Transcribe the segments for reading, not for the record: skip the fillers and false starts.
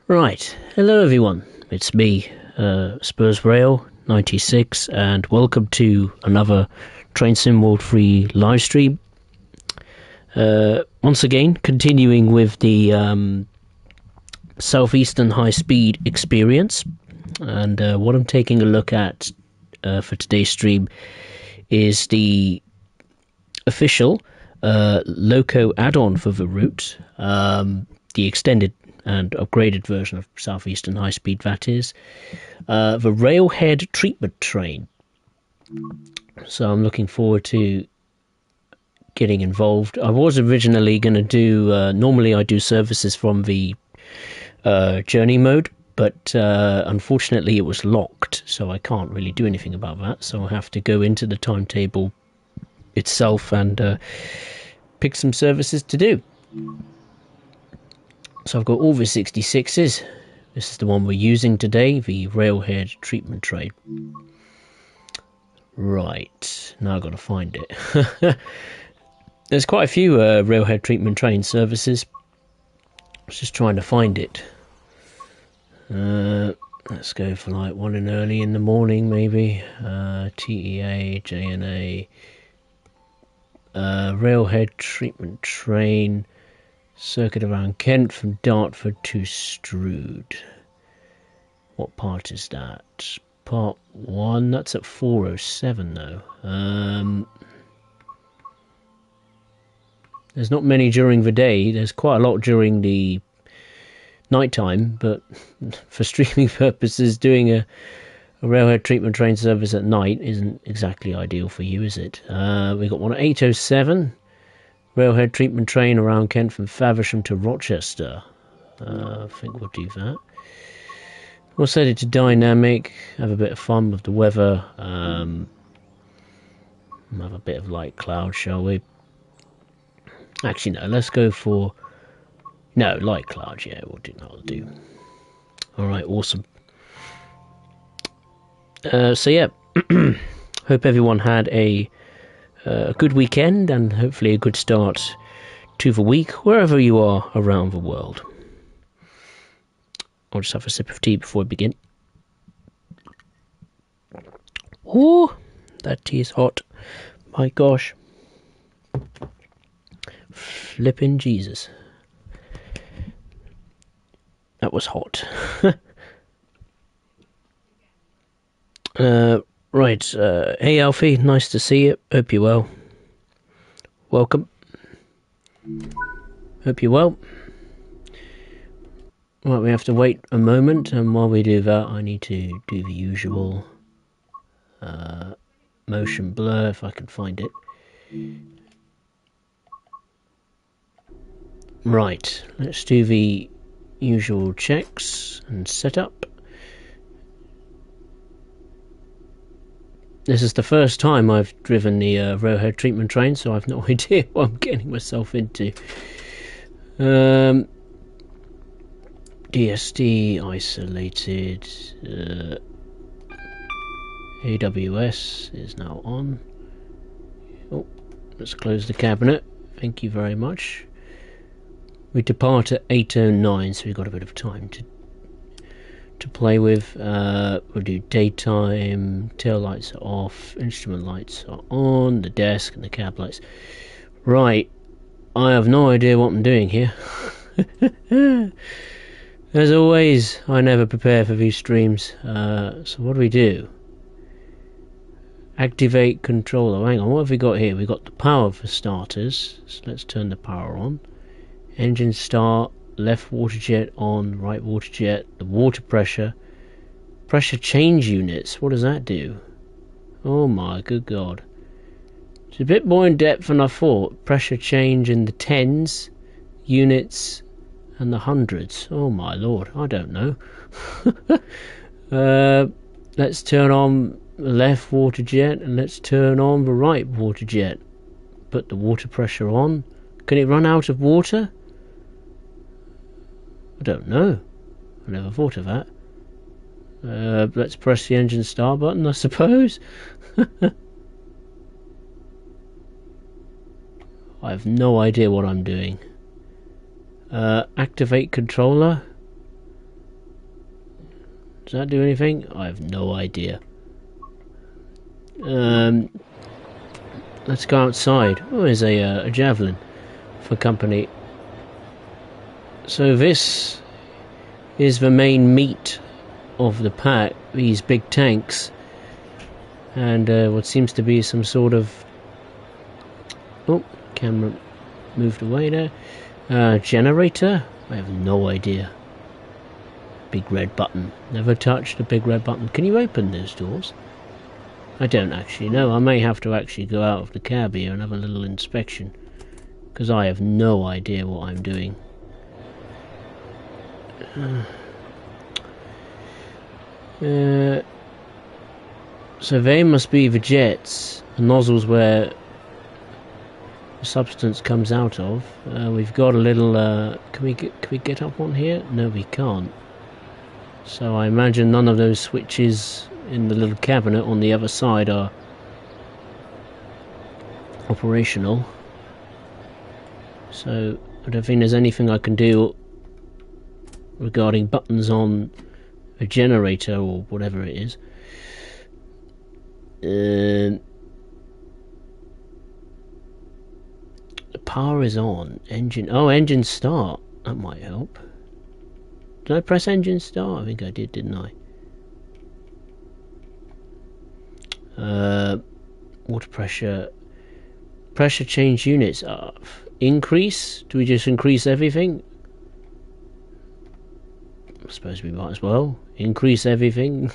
Right, hello everyone, it's me, Spurs Rail 96, and welcome to another Train Sim World Free live stream. Once again, continuing with the Southeastern High Speed experience, and what I'm taking a look at for today's stream is the official Loco add-on for the route, the extended and upgraded version of Southeastern High Speed, that is, the Railhead treatment train. So I'm looking forward to getting involved. I was originally going to do, normally I do services from the journey mode, but unfortunately it was locked, so I can't really do anything about that. So I have to go into the timetable itself and pick some services to do. So I've got all the 66s. This is the one we're using today, the Railhead treatment train. Right, now I've got to find it. There's quite a few Railhead treatment train services. I was just trying to find it. Let's go for like one in early in the morning, maybe. TEA, JNA, Railhead treatment train. Circuit around Kent from Dartford to Strood. What part is that? Part 1. That's at 4:07 though. There's not many during the day. There's quite a lot during the night time, but for streaming purposes, doing a Railhead treatment train service at night isn't exactly ideal for you, is it? We got one at 8:07. Railhead treatment train around Kent from Faversham to Rochester. I think we'll do that. We'll set it to dynamic, have a bit of fun with the weather, have a bit of light cloud, shall we? Actually, no, let's go for... No, light cloud, yeah, that'll do. Alright, awesome. So yeah, hope everyone had a good weekend and hopefully a good start to the week wherever you are around the world. I'll just have a sip of tea before I begin. Oh, that tea is hot. My gosh. Flippin' Jesus. That was hot. Right, hey Alfie, nice to see you. Hope you're well. Welcome. Hope you're well. Right, we have to wait a moment, and while we do that, I need to do the usual motion blur, if I can find it. Right, let's do the usual checks and setup. This is the first time I've driven the Railhead treatment train, so I've no idea what I'm getting myself into. DSD isolated. AWS is now on. Oh, let's close the cabinet. Thank you very much. We depart at 8:09, so we've got a bit of time to play with. We'll do daytime, tail lights are off, instrument lights are on, the desk and the cab lights. Right, I have no idea what I'm doing here. As always, I never prepare for these streams. So what do we do? Activate controller. Hang on, what have we got here? We've got the power for starters, so let's turn the power on. Engine start. Left water jet on, right water jet, the water pressure change units, what does that do? Oh my good god. It's a bit more in depth than I thought. Pressure change in the tens, units and the hundreds. Oh my lord, I don't know. Let's turn on the left water jet and let's turn on the right water jet. Put the water pressure on. Can it run out of water? I don't know. I never thought of that. Let's press the engine start button, I suppose. I have no idea what I'm doing. Activate controller. Does that do anything? I have no idea. Let's go outside. Oh, there's a javelin for company. So this is the main meat of the pack, these big tanks, and what seems to be some sort of... Oh, camera moved away there. Generator? I have no idea. Big red button. Never touched a big red button. Can you open those doors? I don't actually know. I may have to actually go out of the cab here and have a little inspection, because I have no idea what I'm doing. So they must be the jets, the nozzles where the substance comes out of. We've got a little... can we get up on here? No, we can't. So I imagine none of those switches in the little cabinet on the other side are operational. So I don't think there's anything I can do regarding buttons on a generator or whatever it is. The power is on. Engine... Oh, engine start. That might help. Did I press engine start? I think I did, didn't I? Water pressure. Pressure change units. Increase? Do we just increase everything? I suppose we might as well. Increase everything.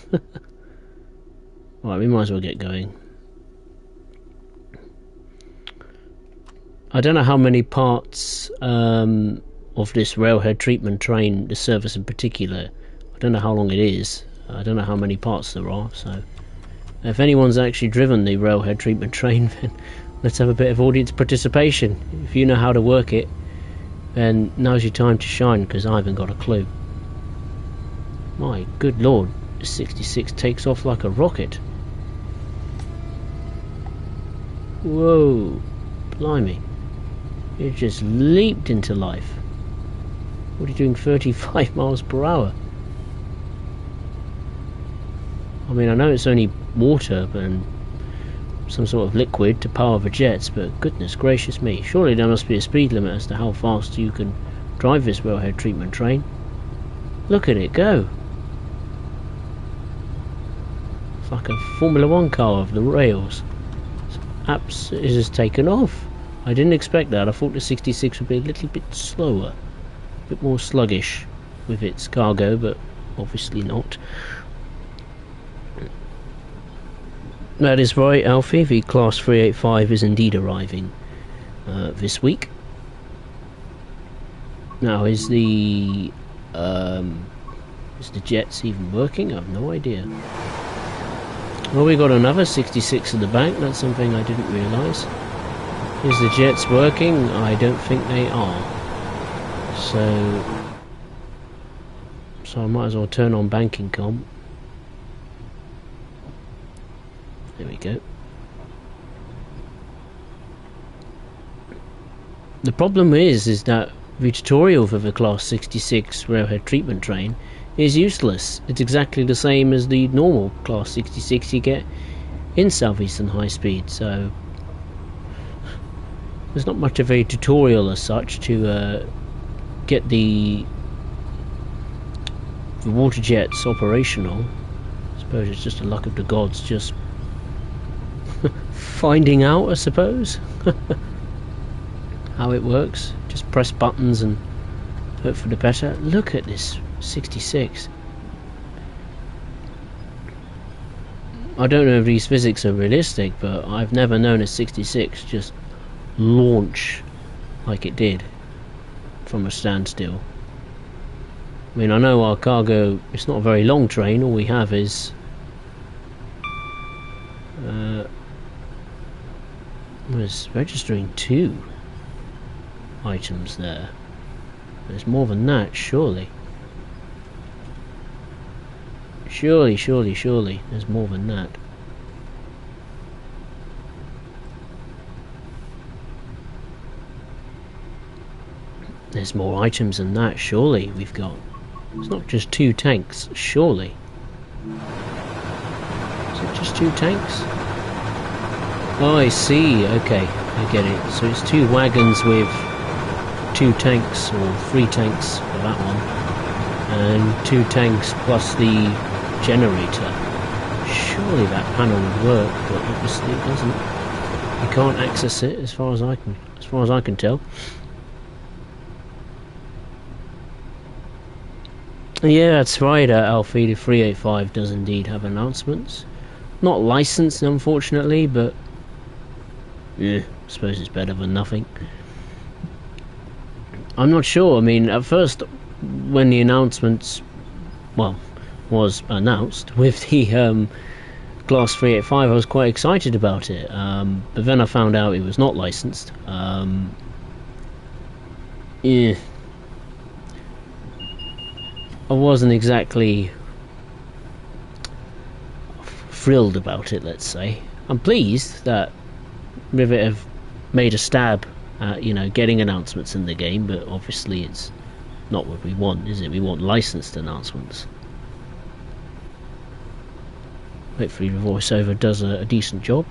Right, we might as well get going. I don't know how many parts of this railhead treatment train, the service in particular. I don't know how long it is. I don't know how many parts there are, so if anyone's actually driven the railhead treatment train, then let's have a bit of audience participation. If you know how to work it, then now's your time to shine, because I haven't got a clue. My good lord, the 66 takes off like a rocket. Whoa, blimey. It just leaped into life. What are you doing 35 miles per hour? I mean, I know it's only water and some sort of liquid to power the jets, but goodness gracious me. Surely there must be a speed limit as to how fast you can drive this railhead treatment train. Look at it go. It's like a Formula 1 car of the rails. It has taken off. I didn't expect that. I thought the 66 would be a little bit slower, a bit more sluggish with its cargo, but obviously not. That is right, Alfie. The Class 385 is indeed arriving this week. Now, is the jets even working? I have no idea. Well, we got another 66 in the back. That's something I didn't realise. Is the jets working? I don't think they are. So I might as well turn on banking comp. There we go. The problem is that the tutorial for the Class 66 railhead treatment train is useless. It's exactly the same as the normal Class 66 you get in Southeastern High Speed, so there's not much of a tutorial as such to get the water jets operational. I suppose it's just the luck of the gods just finding out, I suppose, how it works. Just press buttons and hope for the better. Look at this 66. I don't know if these physics are realistic, but I've never known a 66 just launch like it did from a standstill. I mean, I know our cargo, it's not a very long train. All we have is was registering 2 items there. There's more than that, surely. Surely, there's more than that. There's more items than that, surely we've got. It's not just 2 tanks, surely. Is it just 2 tanks? Oh, I see. Okay, I get it. So it's 2 wagons with 2 tanks, or 3 tanks for that one, and 2 tanks plus the generator. Surely that panel would work, but obviously it doesn't. You can't access it as far as I can tell. Yeah, that's right, Alfie. The 385 does indeed have announcements. Not licensed, unfortunately, but yeah, I suppose it's better than nothing. I'm not sure. I mean, at first, when the announcements, well, was announced with the Glass 385, I was quite excited about it. But then I found out it was not licensed. Yeah. I wasn't exactly thrilled about it, let's say. I'm pleased that Rivet have made a stab at, getting announcements in the game, but obviously it's not what we want, is it? We want licensed announcements. Hopefully the voiceover does a decent job.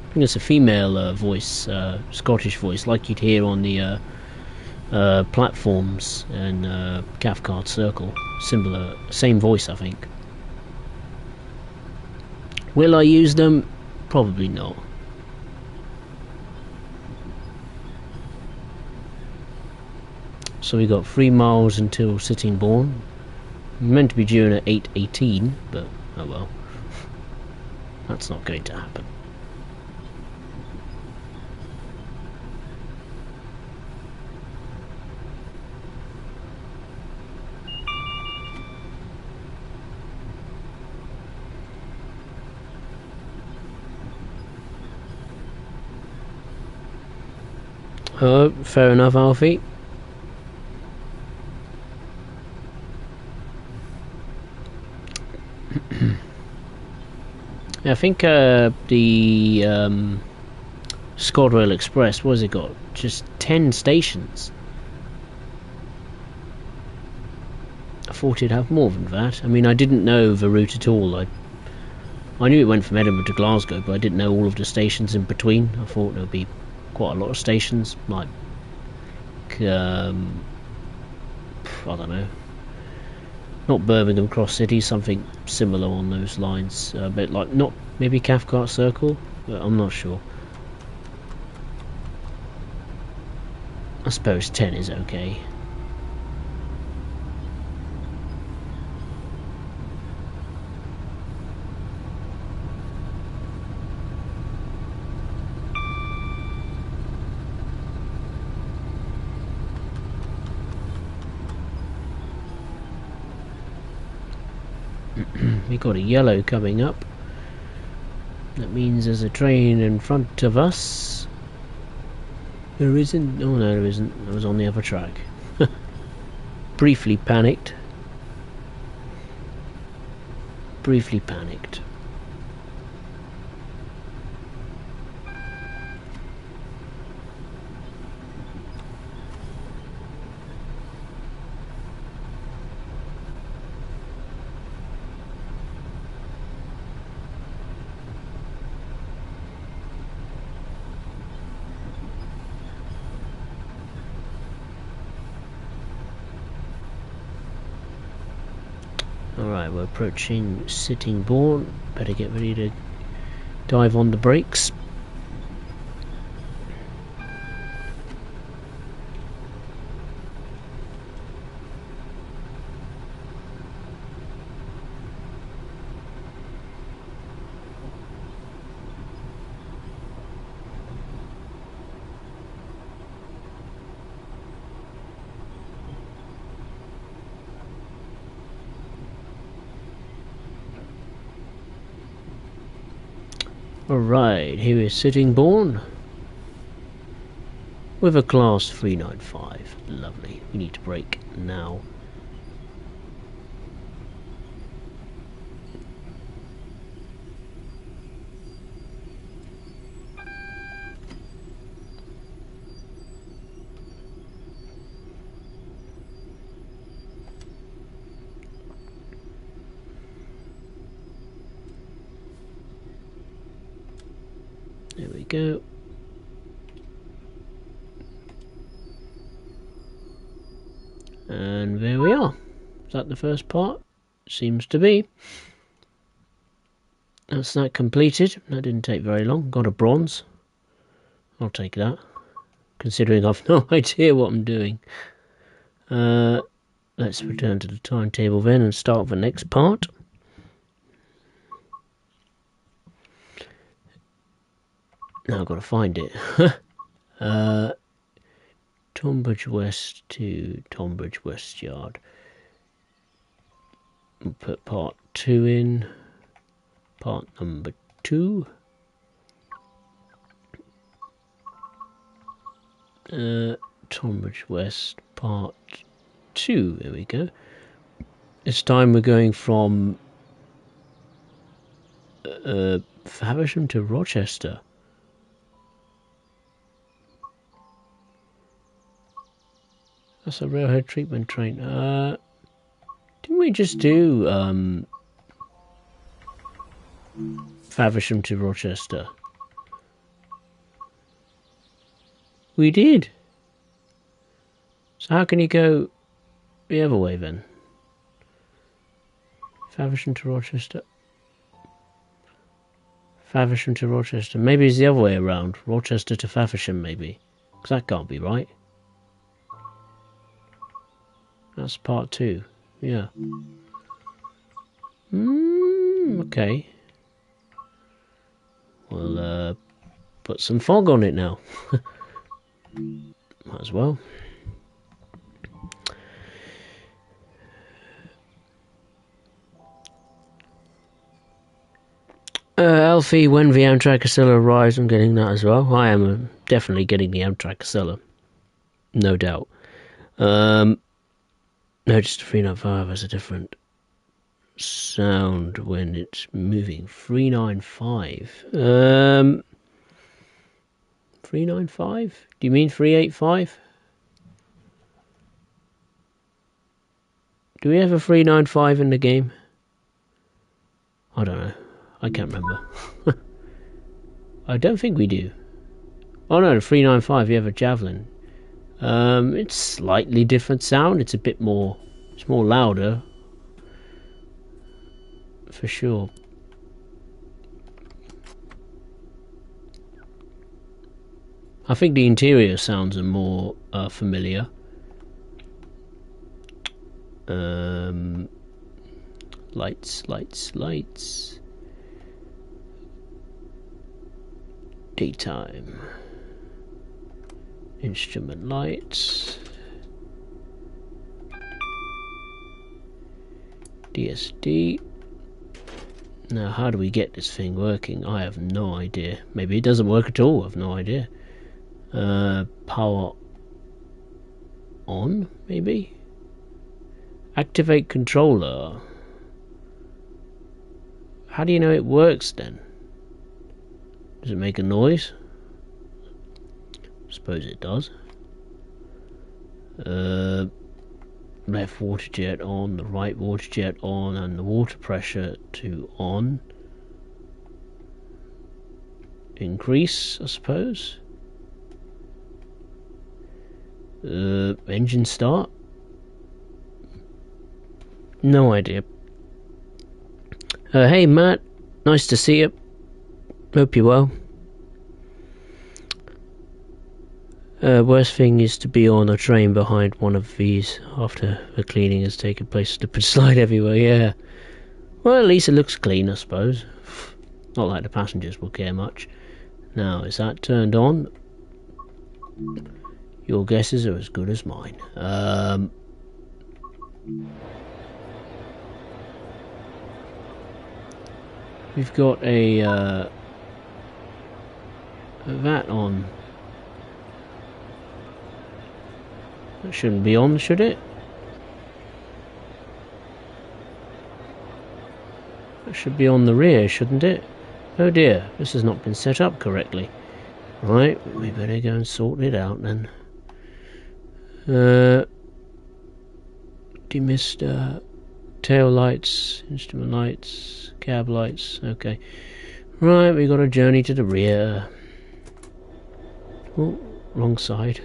I think it's a female voice, Scottish voice, like you'd hear on the platforms and Cathcart Circle. Similar, same voice, I think. Will I use them? Probably not. So we got 3 miles until Sittingbourne. Meant to be due in at 8:18, but oh well. That's not going to happen. Oh, fair enough, Alfie. I think the ScotRail Express, what has it got? Just 10 stations. I thought it'd have more than that. I mean, I didn't know the route at all. I knew it went from Edinburgh to Glasgow, but I didn't know all of the stations in between. I thought there would be quite a lot of stations, like I don't know, not Birmingham Cross City, something similar on those lines, but like not maybe Cathcart Circle, but I'm not sure. I suppose 10 is okay. We got a yellow coming up. That means there's a train in front of us. There isn't. Oh no, there isn't. I was on the other track. Briefly panicked. Briefly panicked. Alright, we're approaching Sittingbourne. Better get ready to dive on the brakes. Alright, here is Sittingbourne with a class 395. Lovely. We need to brake now. There we go. And there we are. Is that the first part? Seems to be. That's that completed. That didn't take very long. Got a bronze. I'll take that. Considering I've no idea what I'm doing. Let's return to the timetable then and start the next part. Now I've got to find it. Tonbridge West to Tonbridge West Yard. We'll put part 2 in. Part number 2. Tonbridge West part 2. There we go. This time we're going from Faversham to Rochester. That's a railhead treatment train. Didn't we just do Faversham to Rochester? We did. So how can you go the other way then? Faversham to Rochester. Faversham to Rochester. Maybe it's the other way around. Rochester to Faversham, maybe. Because that can't be right. That's part 2. Yeah. Okay. We'll put some fog on it now. Might as well. Alfie, when the Amtrak Casella arrives, I'm getting that as well. I am definitely getting the Amtrak Casella. No doubt. No, just 395 has a different sound when it's moving. 395. 395? Do you mean 385? Do we have a 395 in the game? I don't know. I can't remember. I don't think we do. Oh no, the 395, you have a Javelin. It's slightly different sound. It's a bit more, it's more louder. For sure. I think the interior sounds are more familiar. Lights. Daytime. Instrument lights. DSD. Now, how do we get this thing working? I have no idea. Maybe it doesn't work at all. I have no idea. Power on, maybe? Activate controller. How do you know it works then? Does it make a noise? Suppose it does. Left water jet on, the right water jet on, and the water pressure to on. Increase, I suppose. Engine start. No idea. Hey Matt, nice to see you. Hope you're well. Worst thing is to be on a train behind one of these after the cleaning has taken place. Slip and slide everywhere, yeah. Well, at least it looks clean, I suppose. Not like the passengers will care much. Now, is that turned on? Your guesses are as good as mine. We've got a that on. That shouldn't be on, should it? That should be on the rear, shouldn't it? Oh dear, this has not been set up correctly. Right, we better go and sort it out then. Demister, tail lights, instrument lights, cab lights. Okay. Right, we got a journey to the rear. Oh, wrong side.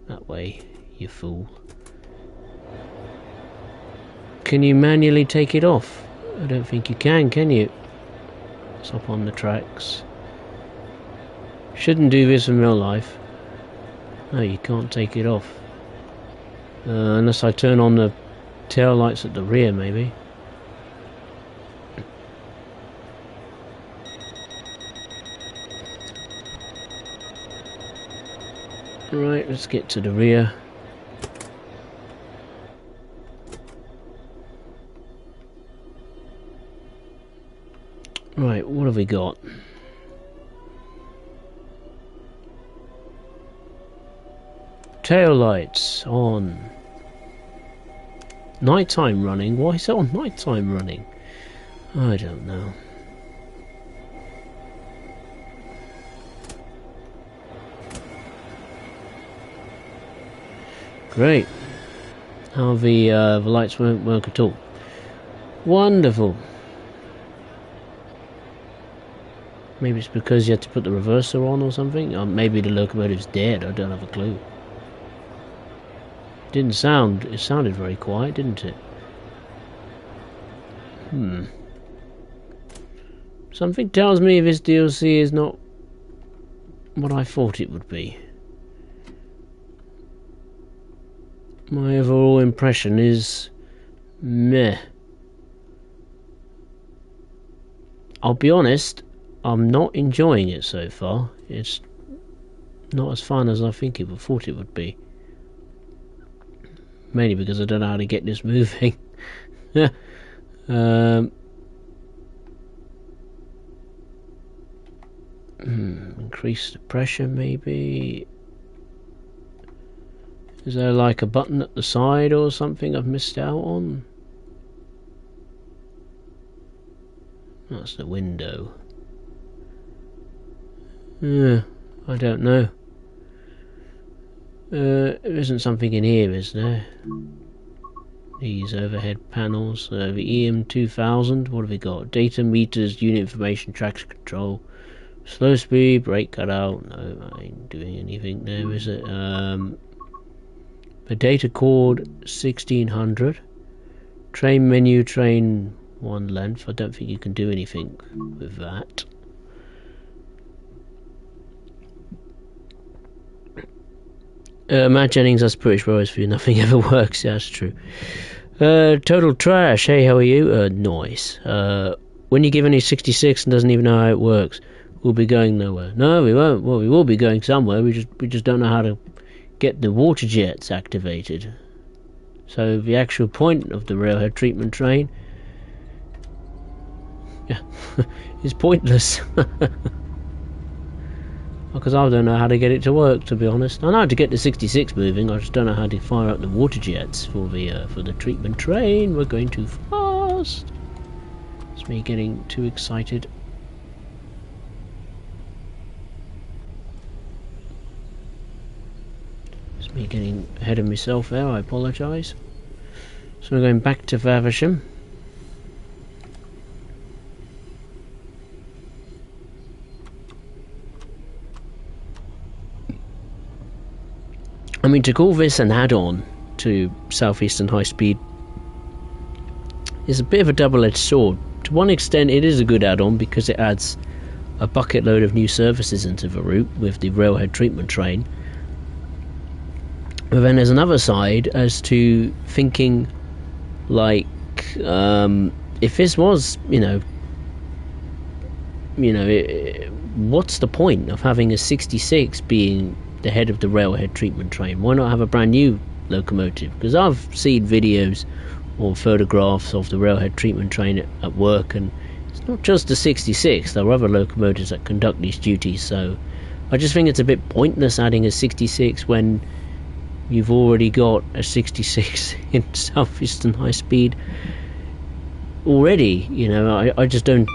That way, you fool. Can you manually take it off? I don't think you can you? It's up on the tracks. Shouldn't do this in real life. No, you can't take it off. Unless I turn on the tail lights at the rear, maybe. Right, let's get to the rear. Right, what have we got? Tail lights on. Nighttime running? Why is it on nighttime running? I don't know. Great. How the lights won't work at all. Wonderful. Maybe it's because you had to put the reverser on or something. Or maybe the locomotive's dead. I don't have a clue. It sounded very quiet, didn't it? Something tells me this DLC is not what I thought it would be. My overall impression is meh. I'll be honest, I'm not enjoying it so far. It's not as fun as I thought it would be. Mainly because I don't know how to get this moving. Increase the pressure, maybe. Is there like a button at the side or something I've missed out on? That's the window. I don't know. There isn't something in here, is there? These overhead panels. The EM2000. What have we got? Data meters, unit information, traction control, slow speed, brake cutout. No, I ain't doing anything there, is it? The data cord 1600. Train menu, train one length. I don't think you can do anything with that. Matt Jennings, that's British Rose for you. Nothing ever works. Yeah, that's true. Total trash. Hey, how are you? Nice. When you give any 66 and doesn't even know how it works, we'll be going nowhere. No, we won't. Well, we will be going somewhere. We just don't know how to get the water jets activated. So the actual point of the railhead treatment train, yeah, is pointless. Because I don't know how to get it to work, to be honest. I know how to get the 66 moving, I just don't know how to fire up the water jets for the treatment train. We're going too fast. It's me getting too excited. It's me getting ahead of myself there, I apologise. So we're going back to Faversham. I mean, to call this an add-on to South Eastern High Speed is a bit of a double-edged sword. To one extent, it is a good add-on because it adds a bucket load of new services into the route with the railhead treatment train. But then there's another side as to thinking, like, if this was, what's the point of having a 66 being the head of the railhead treatment train? Why not have a brand new locomotive? Because I've seen videos or photographs of the railhead treatment train at work, and it's not just the 66, there are other locomotives that conduct these duties. So I just think it's a bit pointless adding a 66 when you've already got a 66 in South Eastern High Speed already. I just don't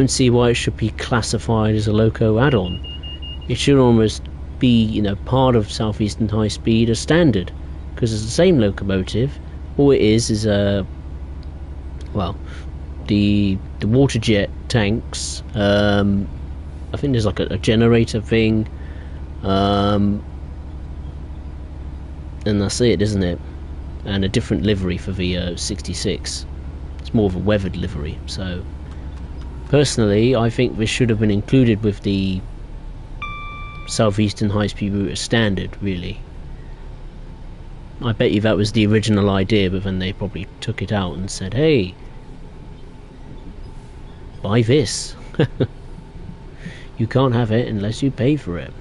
see why it should be classified as a loco add-on. It should almost be, part of South Eastern High Speed as standard, because it's the same locomotive. All it is the water jet tanks, I think there's like a generator thing, and that's it, isn't it? And a different livery for the 66. It's more of a weathered livery. So personally, I think this should have been included with the Southeastern high-speed route as standard, really. I bet you that was the original idea, but then they probably took it out and said, hey, buy this. You can't have it unless you pay for it.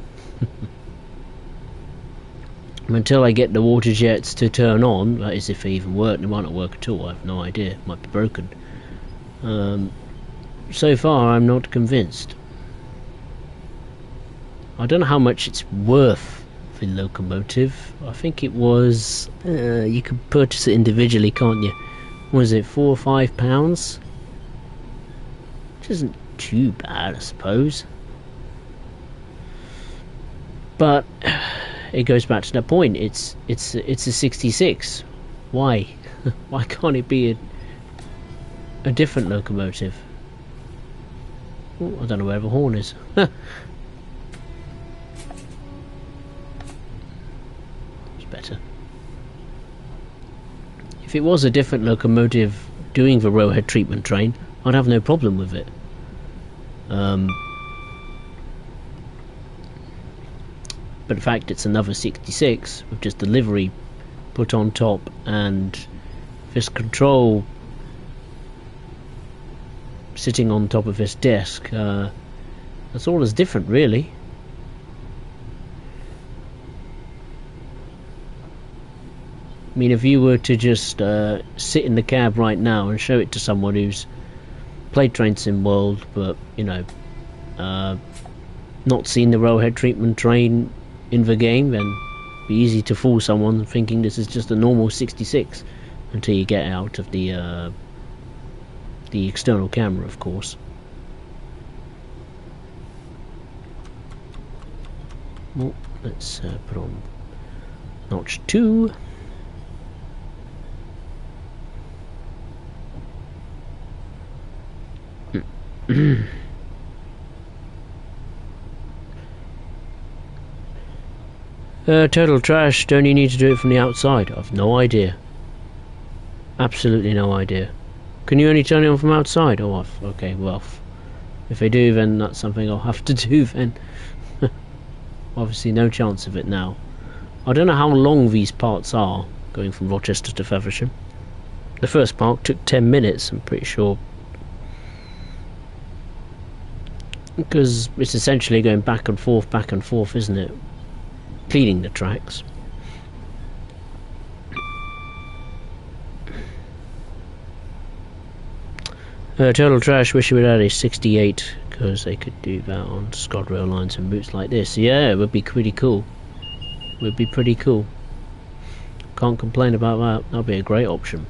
Until I get the water jets to turn on, that is if they even work. They might not work at all, I have no idea, might be broken. So far I'm not convinced. I don't know how much it's worth, the locomotive. I think it was, you can purchase it individually, can't you? Was it £4 or £5? Which isn't too bad, I suppose. But it goes back to that point. It's a 66. Why? Why can't it be a different locomotive? Ooh, I don't know where the horn is. It's better. If it was a different locomotive doing the rowhead treatment train, I'd have no problem with it. But in fact it's another 66 with just the livery put on top and this control sitting on top of this desk. That's all that's different, really. I mean, if you were to just sit in the cab right now and show it to someone who's played Train Sim World but, you know, not seen the railhead treatment train in the game, then it'd be easy to fool someone thinking this is just a normal 66 until you get out of the external camera, of course. Well, let's put on notch 2. Total trash, don't you need to do it from the outside? I've no idea. Absolutely no idea. Can you only turn it on from outside? Oh, okay, well, if they do, then that's something I'll have to do then. Obviously no chance of it now. I don't know how long these parts are, going from Rochester to Feversham. The first part took 10 minutes, I'm pretty sure. Because it's essentially going back and forth, isn't it? Cleaning the tracks. Total trash, wish we would add a 68, because they could do that on ScotRail lines and routes like this. Yeah, it would be pretty cool. Would be pretty cool. Can't complain about that. That'd be a great option.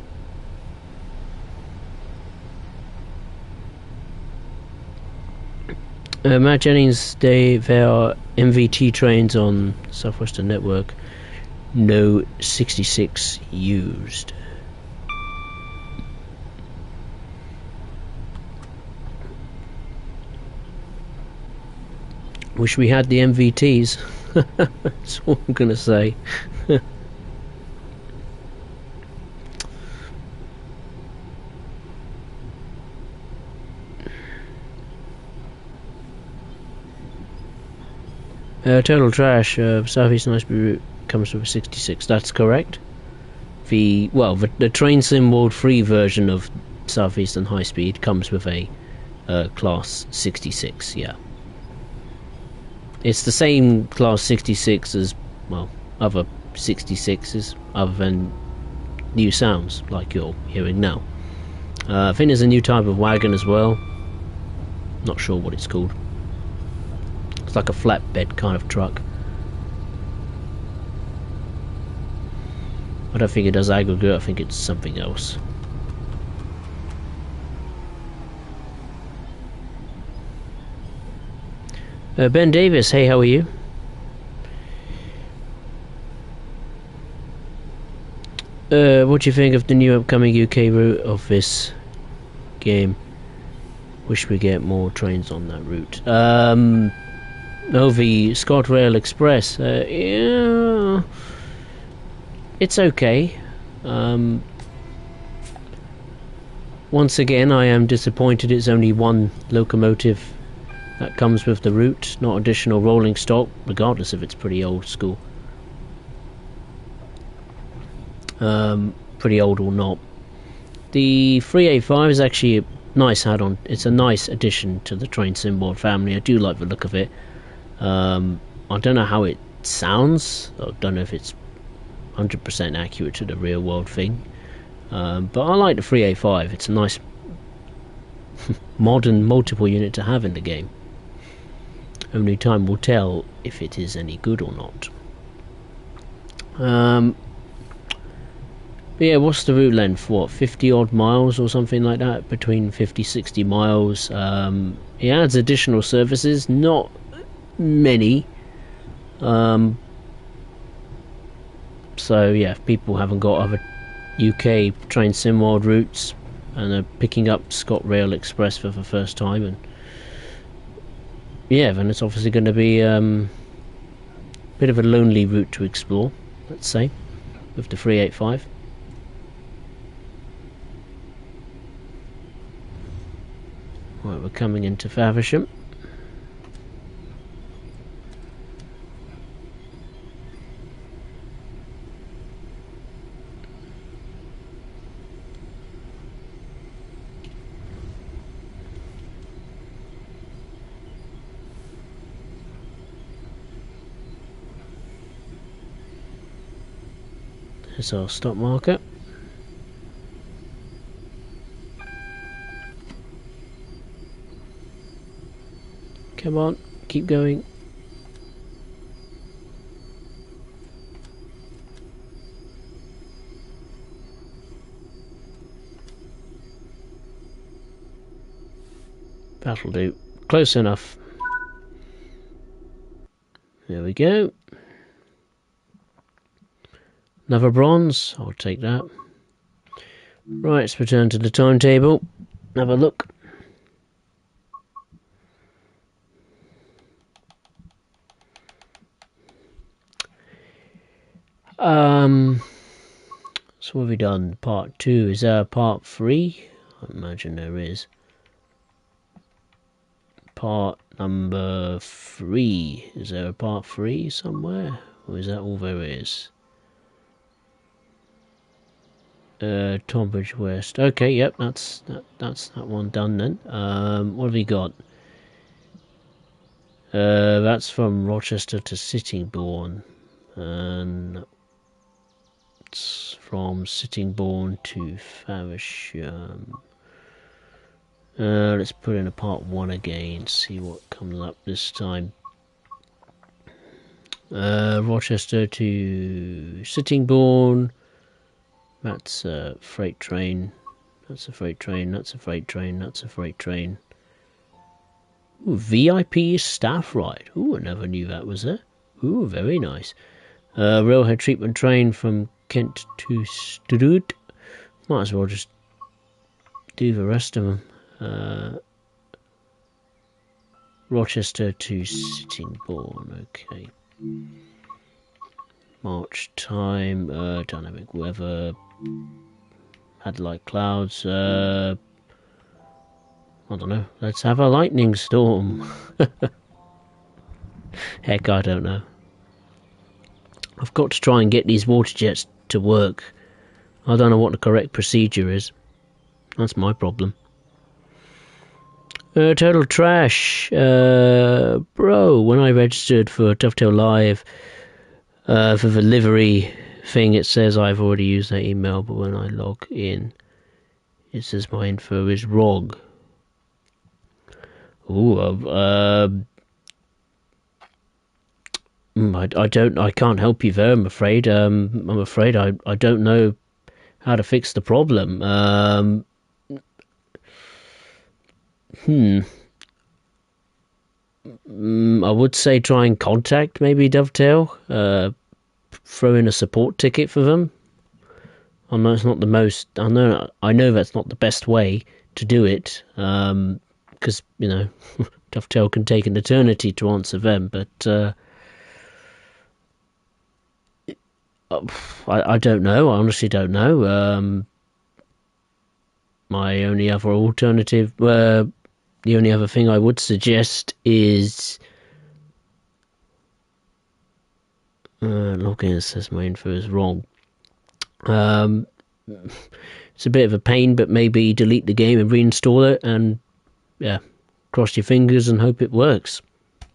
Matt Jennings, there are MVT trains on Southwestern Network. No 66 used. Wish we had the MVTs. That's all I'm gonna say. Total trash. Southeastern High Speed route comes with a 66. That's correct. The Train Sim World 3 version of Southeastern High Speed comes with a class 66. Yeah. It's the same class 66 as, well, other 66s, other than new sounds like you're hearing now. I think there's a new type of wagon as well. Not sure what it's called. It's like a flatbed kind of truck. I don't think it does aggregate, I think it's something else. Ben Davis, hey, how are you? What do you think of the new upcoming UK route of this game? Wish we get more trains on that route. The ScotRail Express. Yeah, it's okay. Once again, I am disappointed it's only one locomotive that comes with the route, not additional rolling stock, regardless if it's pretty old school. Pretty old or not. The 385 is actually a nice add-on. It's a nice addition to the Train Sim World family. I do like the look of it. I don't know how it sounds. I don't know if it's 100% accurate to the real world thing. But I like the 385. It's a nice modern multiple unit to have in the game. Only time will tell if it is any good or not. But yeah, what's the route length? What, 50 odd miles or something like that? Between 50-60 miles. It adds additional services, not many. So yeah, if people haven't got other UK Train Sim World routes and are picking up ScotRail Express for the first time, and yeah, then it's obviously going to be a bit of a lonely route to explore, let's say, with the 385. Right, we're coming into Faversham. There's our stop marker. Come on, keep going. That'll do. Close enough. There we go. Another bronze. I'll take that. Right, let's return to the timetable. Have a look. So what have we done? Part 2. Is there a part 3? I imagine there is. Part number 3. Is there a part 3 somewhere? Or is that all there is? Tonbridge West. Okay, yep, that's that one done then. What have we got? That's from Rochester to Sittingbourne, and it's from Sittingbourne to Faversham. Let's put in a part 1 again, see what comes up this time. Rochester to Sittingbourne. That's a freight train. That's a freight train. That's a freight train. That's a freight train. Ooh, VIP staff ride. Ooh, I never knew that was there. Ooh, very nice. Railhead treatment train from Kent to Studut. Might as well just do the rest of them. Rochester to Sittingbourne. Okay. March time. Dynamic weather. Had light clouds. I don't know. Let's have a lightning storm. Heck, I don't know. I've got to try and get these water jets to work. I don't know what the correct procedure is. That's my problem. Total trash. Bro, when I registered for Dovetail Live for the livery thing, it says I've already used that email, but when I log in, it says my info is wrong. Ooh, I can't help you there, I'm afraid. I'm afraid I don't know how to fix the problem. I would say try and contact maybe Dovetail. Throw in a support ticket for them. I know it's not the most. I know that's not the best way to do it. because, you know, Dovetail can take an eternity to answer them, but I don't know. I honestly don't know. My only other alternative, the only other thing I would suggest is login says my info is wrong. It's a bit of a pain, but maybe delete the game and reinstall it, and yeah, cross your fingers and hope it works.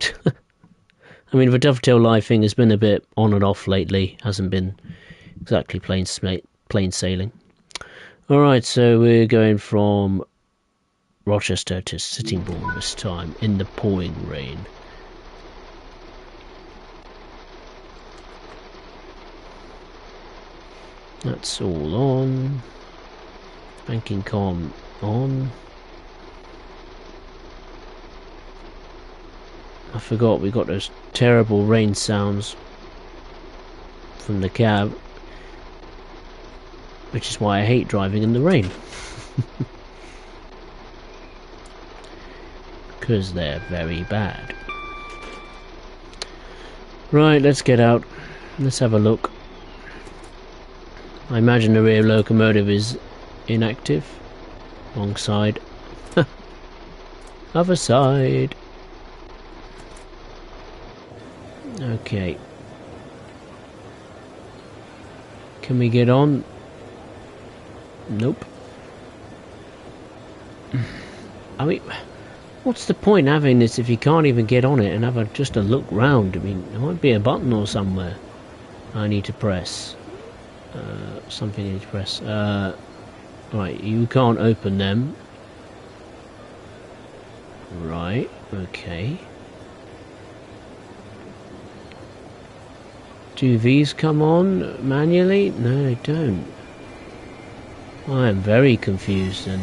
I mean, the Dovetail Live thing has been a bit on and off lately. Hasn't been exactly plain sailing. Alright, so we're going from Rochester to Sittingbourne this time, in the pouring rain. That's all on. Banking com on. I forgot we got those terrible rain sounds from the cab, which is why I hate driving in the rain. Because they're very bad. Right, let's get out. Let's have a look. I imagine the rear locomotive is inactive. Wrong side. Other side. Okay. Can we get on? Nope. I mean, what's the point having this if you can't even get on it and have just a look round? I mean, there might be a button or somewhere I need to press. Something I need to press. Right, you can't open them. Right, okay. Do these come on manually? No, they don't. I am very confused then.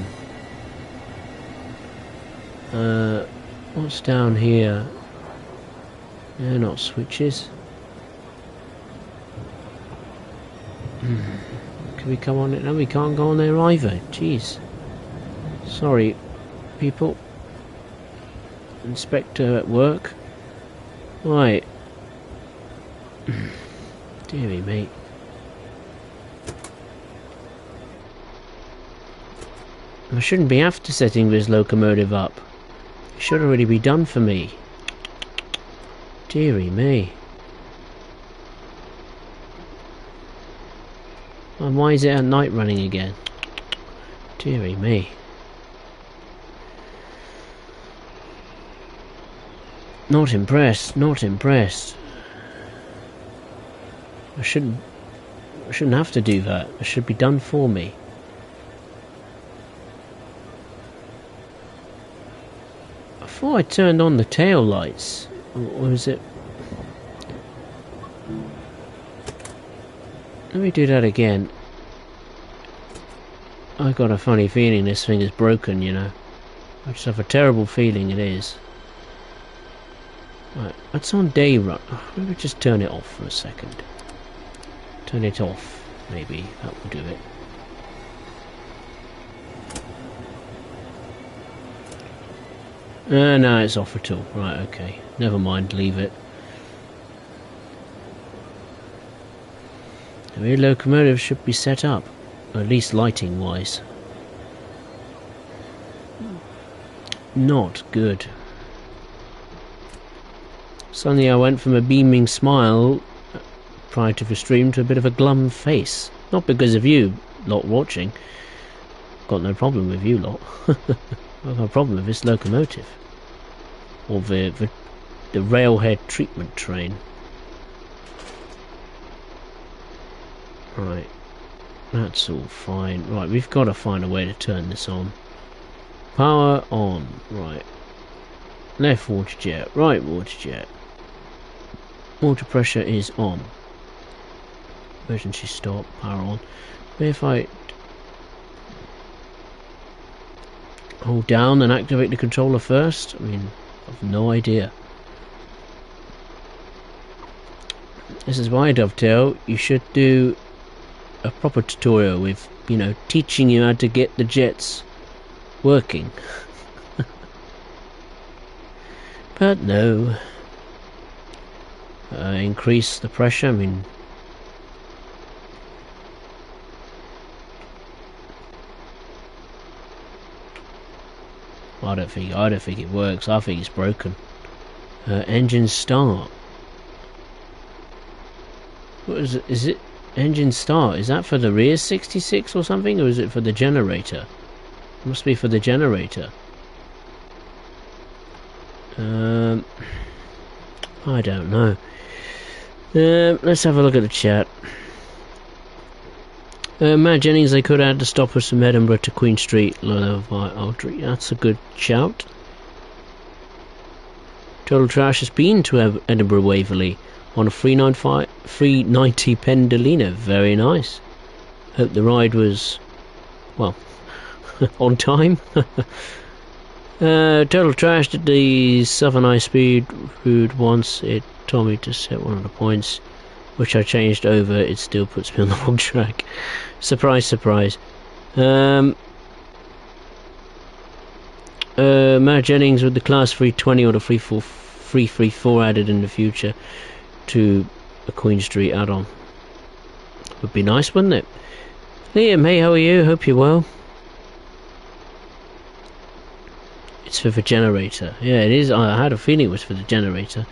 What's down here? They're not switches. Can we come on it? No, we can't go on there either. Jeez. Sorry, people. Inspector at work. Right. Deary me. I shouldn't be after setting this locomotive up. It should already be done for me. Deary me. And why is it at night running again? Deary me. Not impressed, not impressed. I shouldn't have to do that. It should be done for me. I thought I turned on the tail lights. Or was it? Let me do that again. I got a funny feeling this thing is broken, you know. I just have a terrible feeling it is. Right, it's on day run. Let me just turn it off for a second. Turn it off, maybe. That will do it. No, it's off at all. Right, okay. Never mind, leave it. The rear locomotive should be set up, at least lighting wise. Not good. Suddenly I went from a beaming smile prior to the stream to a bit of a glum face. Not because of you lot watching. Got no problem with you lot. I've got a problem with this locomotive. Or the railhead treatment train. Right, that's all fine. Right, we've got to find a way to turn this on. Power on. Right. Left water jet, right water jet. Water pressure is on. Emergency stop, power on. If I hold down and activate the controller first, I mean, I've no idea. This is why, Dovetail, you should do a proper tutorial with, you know, teaching you how to get the jets working. No. Increase the pressure, I mean... I don't think it works. I think it's broken. Engine start. What is it? Is it engine start? Is that for the rear 66 or something, or is it for the generator? It must be for the generator. I don't know. Let's have a look at the chat. Matt Jennings, they could add the stoppers from Edinburgh to Queen Street. That's a good shout. Total Trash has been to Edinburgh Waverley on a 390 Pendolino. Very nice. Hope the ride was, well, on time. Total Trash did the Southern High Speed route once. It told me to set one of the points, which I changed over. It still puts me on the wrong track. Surprise, surprise. Matt Jennings with the Class 320 or the 334 added in the future to a Queen Street add-on. Would be nice, wouldn't it? Liam, hey, how are you? Hope you're well. It's for the generator. Yeah, it is. I had a feeling it was for the generator.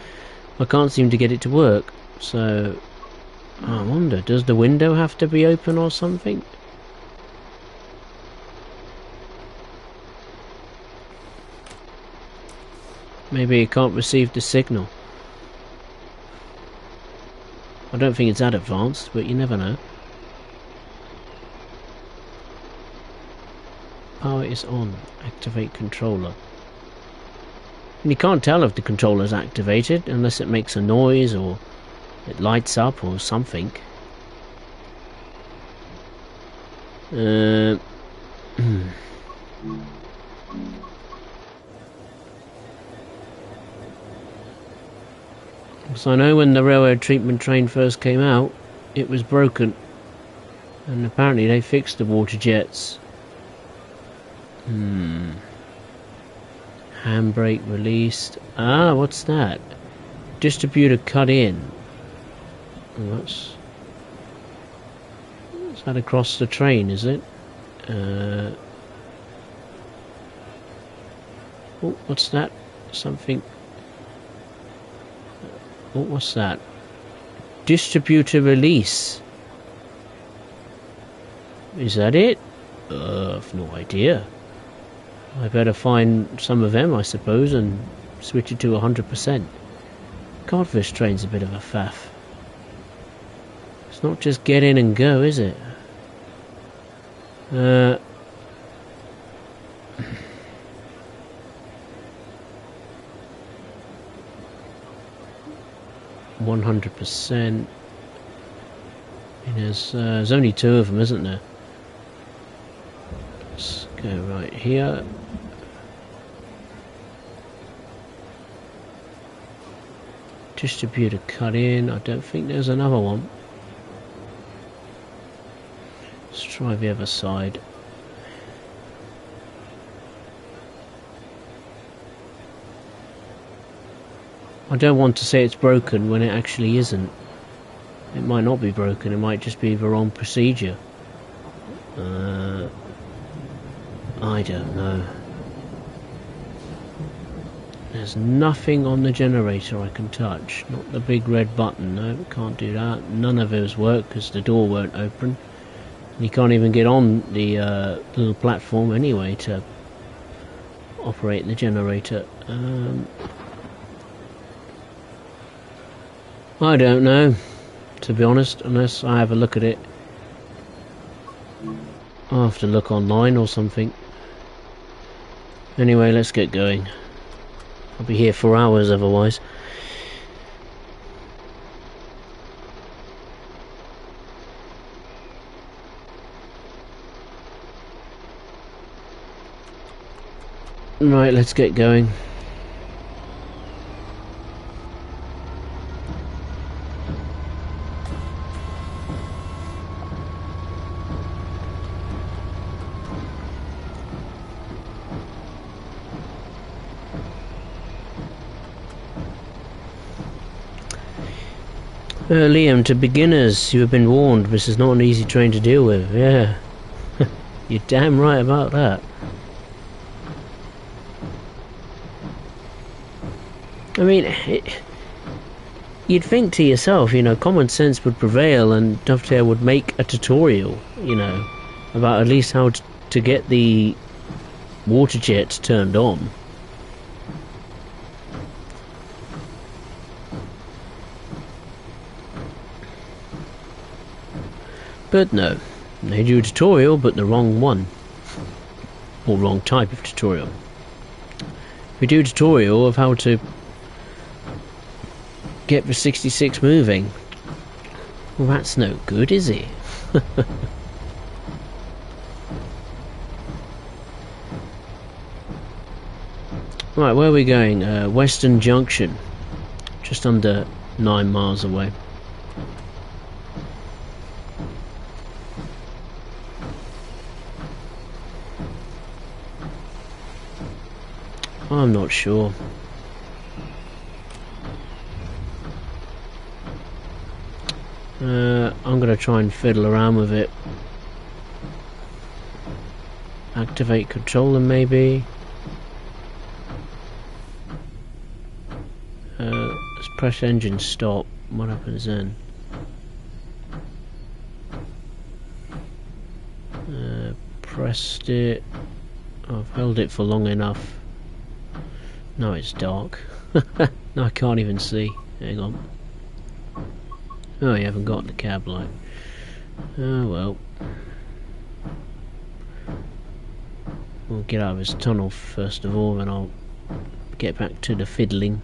I can't seem to get it to work. So, I wonder, does the window have to be open or something? Maybe it can't receive the signal. I don't think it's that advanced, but you never know. Power is on. Activate controller. And you can't tell if the controller's activated unless it makes a noise or it lights up or something. So I know when the railroad treatment train first came out, it was broken, and apparently they fixed the water jets. Handbrake released. Ah, what's that? Distributor cut in. Is that across the train, is it? Oh, what's that? Something. Oh, what's that? Distributor release. Is that it? I've no idea. I better find some of them, I suppose, and switch it to 100%. God, this train's a bit of a faff. It's not just get in and go, is it? 100%. There's only two of them, isn't there? Let's go right here. Distributor cut in. I don't think there's another one. Let's try the other side. I don't want to say it's broken when it actually isn't. It might not be broken, it might just be the wrong procedure. I don't know. There's nothing on the generator I can touch. Not the big red button, no, can't do that. None of those work because the door won't open. You can't even get on the little platform anyway to operate the generator. I don't know, to be honest, unless I have a look at it. I'll have to look online or something. Anyway, let's get going. I'll be here for hours otherwise. Right, let's get going. Liam, to beginners, you have been warned. This is not an easy train to deal with. Yeah. You're damn right about that. I mean, you'd think to yourself, you know, common sense would prevail and Dovetail would make a tutorial, you know, about at least how to get the water jets turned on. But no, they do a tutorial, but the wrong one. Or wrong type of tutorial. We do a tutorial of how to get the 66 moving. Well, that's no good, is it? Right, where are we going? Western Junction. Just under 9 miles away. I'm not sure. I'm gonna try and fiddle around with it. Activate controller maybe. Let's press engine stop. What happens then? Pressed it. I've held it for long enough. No, it's dark. No, I can't even see. Hang on. Oh, you haven't got the cab light. Oh well. We'll get out of this tunnel first of all, and I'll get back to the fiddling.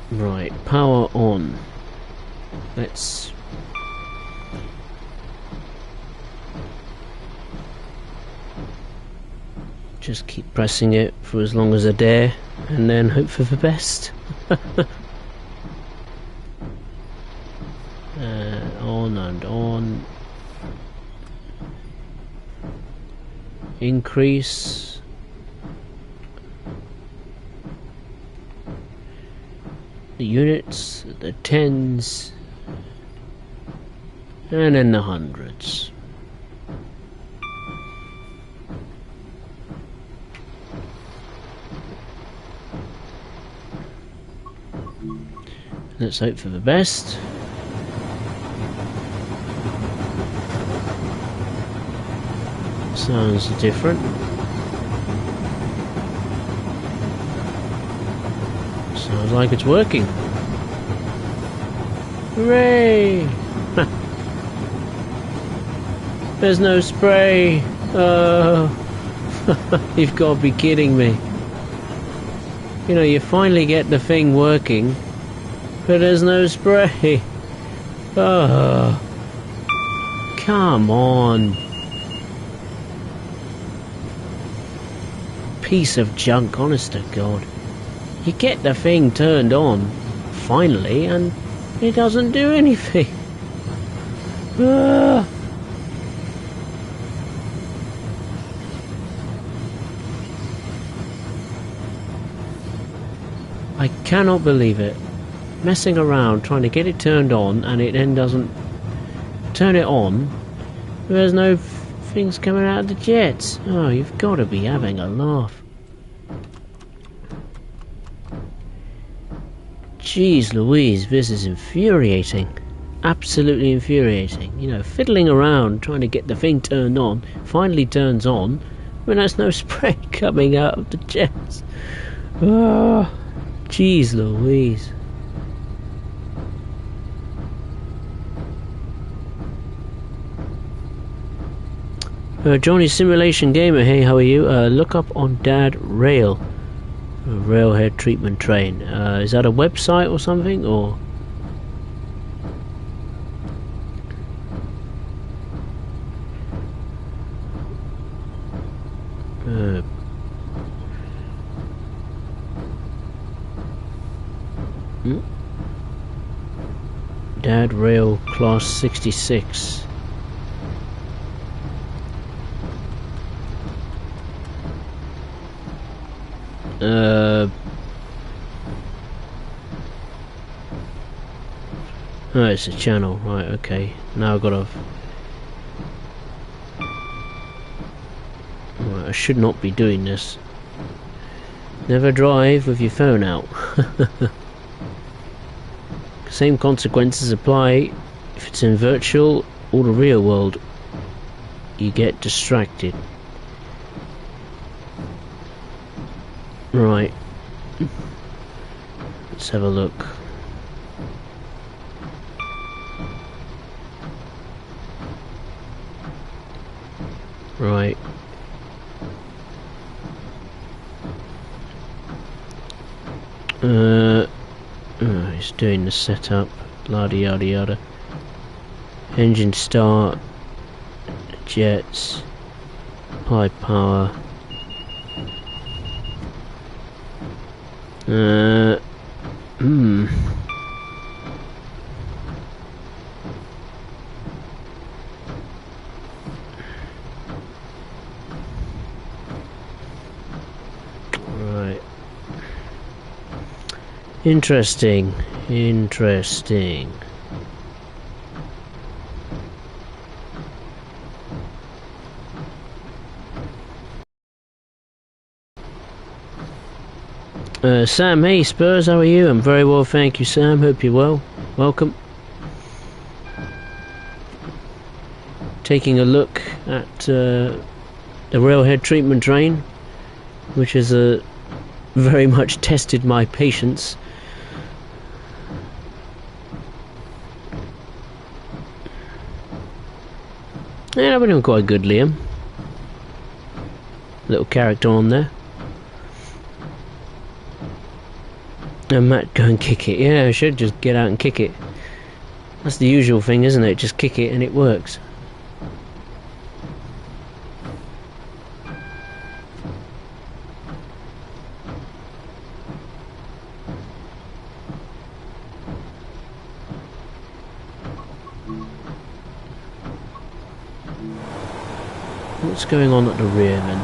Right, power on. Let's just keep pressing it for as long as I dare, and then hope for the best. On and on. Increase. The units, the tens, and then the hundreds. Let's hope for the best. Sounds different. Sounds like it's working. Hooray! There's no spray. You've got to be kidding me. You know, you finally get the thing working, but there's no spray. Oh, come on. Piece of junk, honest to God. You get the thing turned on, finally, and it doesn't do anything. I cannot believe it. Messing around trying to get it turned on, and it then doesn't turn it on. There's no things coming out of the jets. Oh, you've got to be having a laugh. Jeez Louise, this is infuriating. Absolutely infuriating. You know, fiddling around trying to get the thing turned on, finally turns on, when there's no spray coming out of the jets. Oh, jeez Louise. Johnny Simulation Gamer, hey, how are you? Look up on Dad Rail. A railhead treatment train. Is that a website or something, or? Dad Rail Class 66. Oh, it's a channel, right, okay. Now I've got to... Right, I should not be doing this. Never drive with your phone out. Same consequences apply if it's in virtual or the real world. You get distracted. Right. Let's have a look. Right. It's doing the setup. Yada yada yada. Engine start. Jets. High power. Right. Interesting. Interesting. Sam, hey Spurs, how are you? I'm very well, thank you, Sam. Hope you're well. Welcome. Taking a look at the railhead treatment drain, which has very much tested my patience. Yeah, I've been doing quite good, Liam. Little character on there. And Matt, go and kick it. Yeah, I should just get out and kick it. That's the usual thing, isn't it? Just kick it and it works. What's going on at the rear then?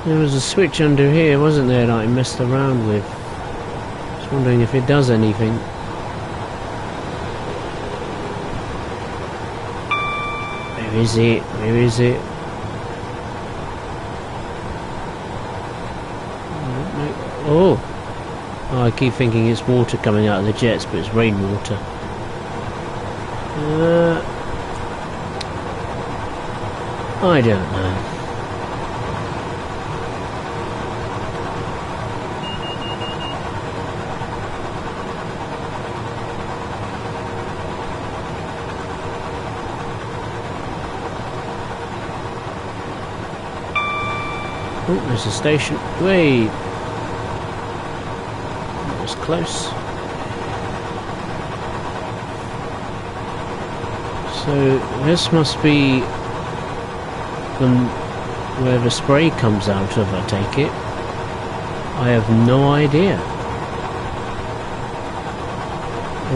There was a switch under here, wasn't there, that I messed around with. Just wondering if it does anything. Where is it? Where is it? Oh! Oh, I keep thinking it's water coming out of the jets, but it's rainwater. I don't know. Oh, there's a station. Wait! That was close. So, this must be where the spray comes out of, I take it. I have no idea.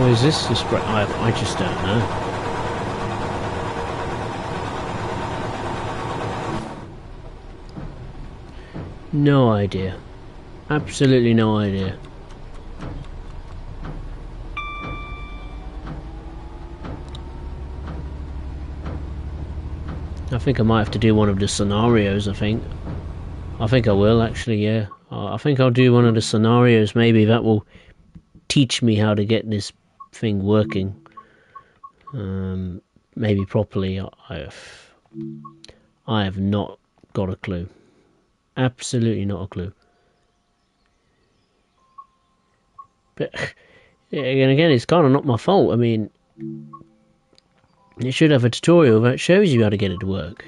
Or is this the spray? I just don't know. No idea. Absolutely no idea. I think I might have to do one of the scenarios, I think I will actually, yeah. I think I'll do one of the scenarios, maybe that will teach me how to get this thing working. Maybe properly. I have not got a clue. Absolutely not a clue. But and again, it's kind of not my fault. I mean, it should have a tutorial that shows you how to get it to work.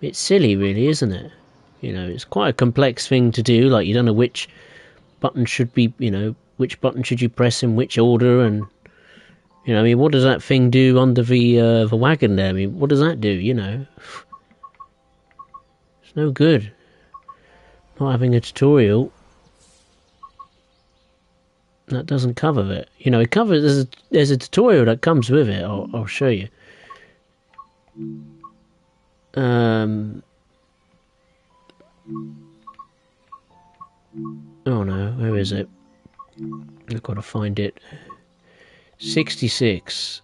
It's silly, really, isn't it? You know, it's quite a complex thing to do. Like, you don't know which button should be, you know, which button should you press in which order, and you know, I mean, what does that thing do under the wagon there? I mean, what does that do? You know, it's no good. not having a tutorial, that doesn't cover it. You know, it covers. There's a tutorial that comes with it. I'll show you. Oh no, where is it? I've got to find it. 66.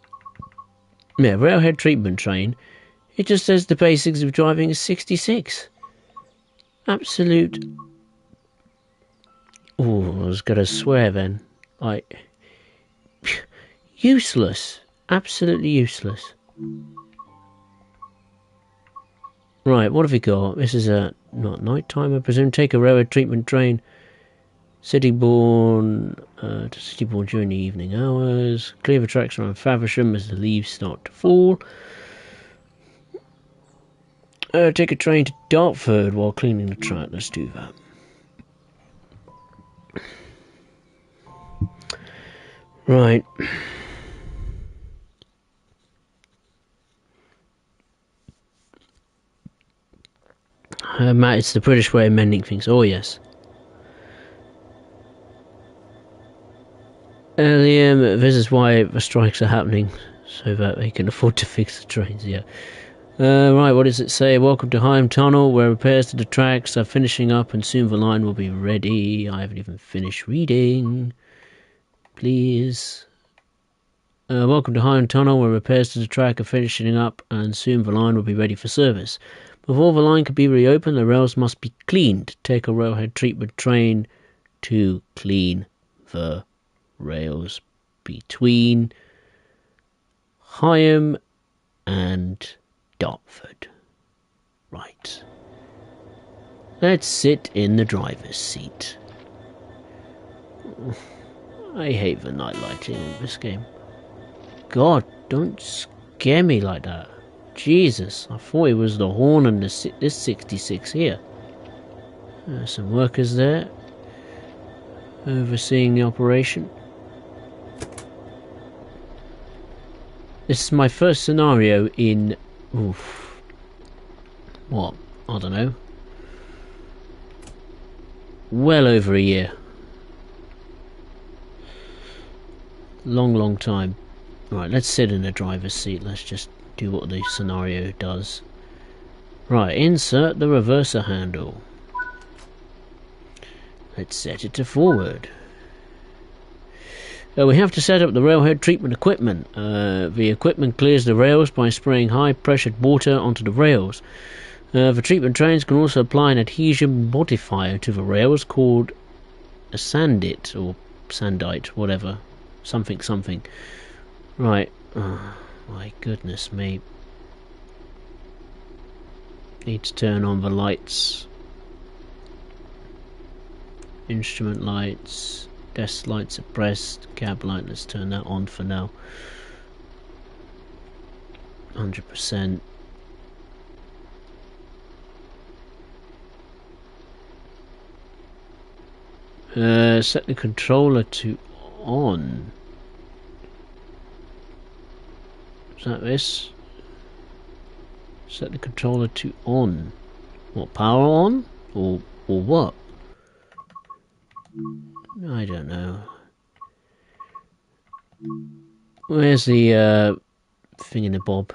Yeah, railhead treatment train. It just says the basics of driving is 66. Absolute. Oh, I was gonna swear then. Like, useless. Absolutely useless. Right, what have we got? This is a not night time, I presume. Take a railway treatment train. Cityborn to Cityborn during the evening hours. Clear the tracks around Faversham as the leaves start to fall. Take a train to Dartford while cleaning the track. Let's do that. Right. Matt, it's the British way of mending things. Oh, yes. Liam, this is why the strikes are happening, so that they can afford to fix the trains, yeah. Right, what does it say? Welcome to Higham Tunnel, where repairs to the tracks are finishing up and soon the line will be ready. I haven't even finished reading. Please. Welcome to Higham Tunnel, where repairs to the track are finishing up and soon the line will be ready for service. Before the line can be reopened, the rails must be cleaned. Take a railhead treatment train to clean the rails between Higham and Dartford. Right. Let's sit in the driver's seat. I hate the night lighting in this game. God, don't scare me like that. Jesus, I thought it was the horn and this 66 here. Some workers there overseeing the operation. This is my first scenario in what? I don't know. Well over a year. Long time. Right, let's sit in the driver's seat. Let's just do what the scenario does. Right, insert the reverser handle. Let's set it to forward. We have to set up the railhead treatment equipment. The equipment clears the rails by spraying high pressured water onto the rails. The treatment trains can also apply an adhesion modifier to the rails called a sandit or sandite, whatever. Something. Right. Oh, my goodness me. Need to turn on the lights. Instrument lights. Desk light suppressed. Cab light, let's turn that on for now. 100%. Set the controller to on. Is that this? Set the controller to on. What, power on? Or what? I don't know. Where's the thingamabob?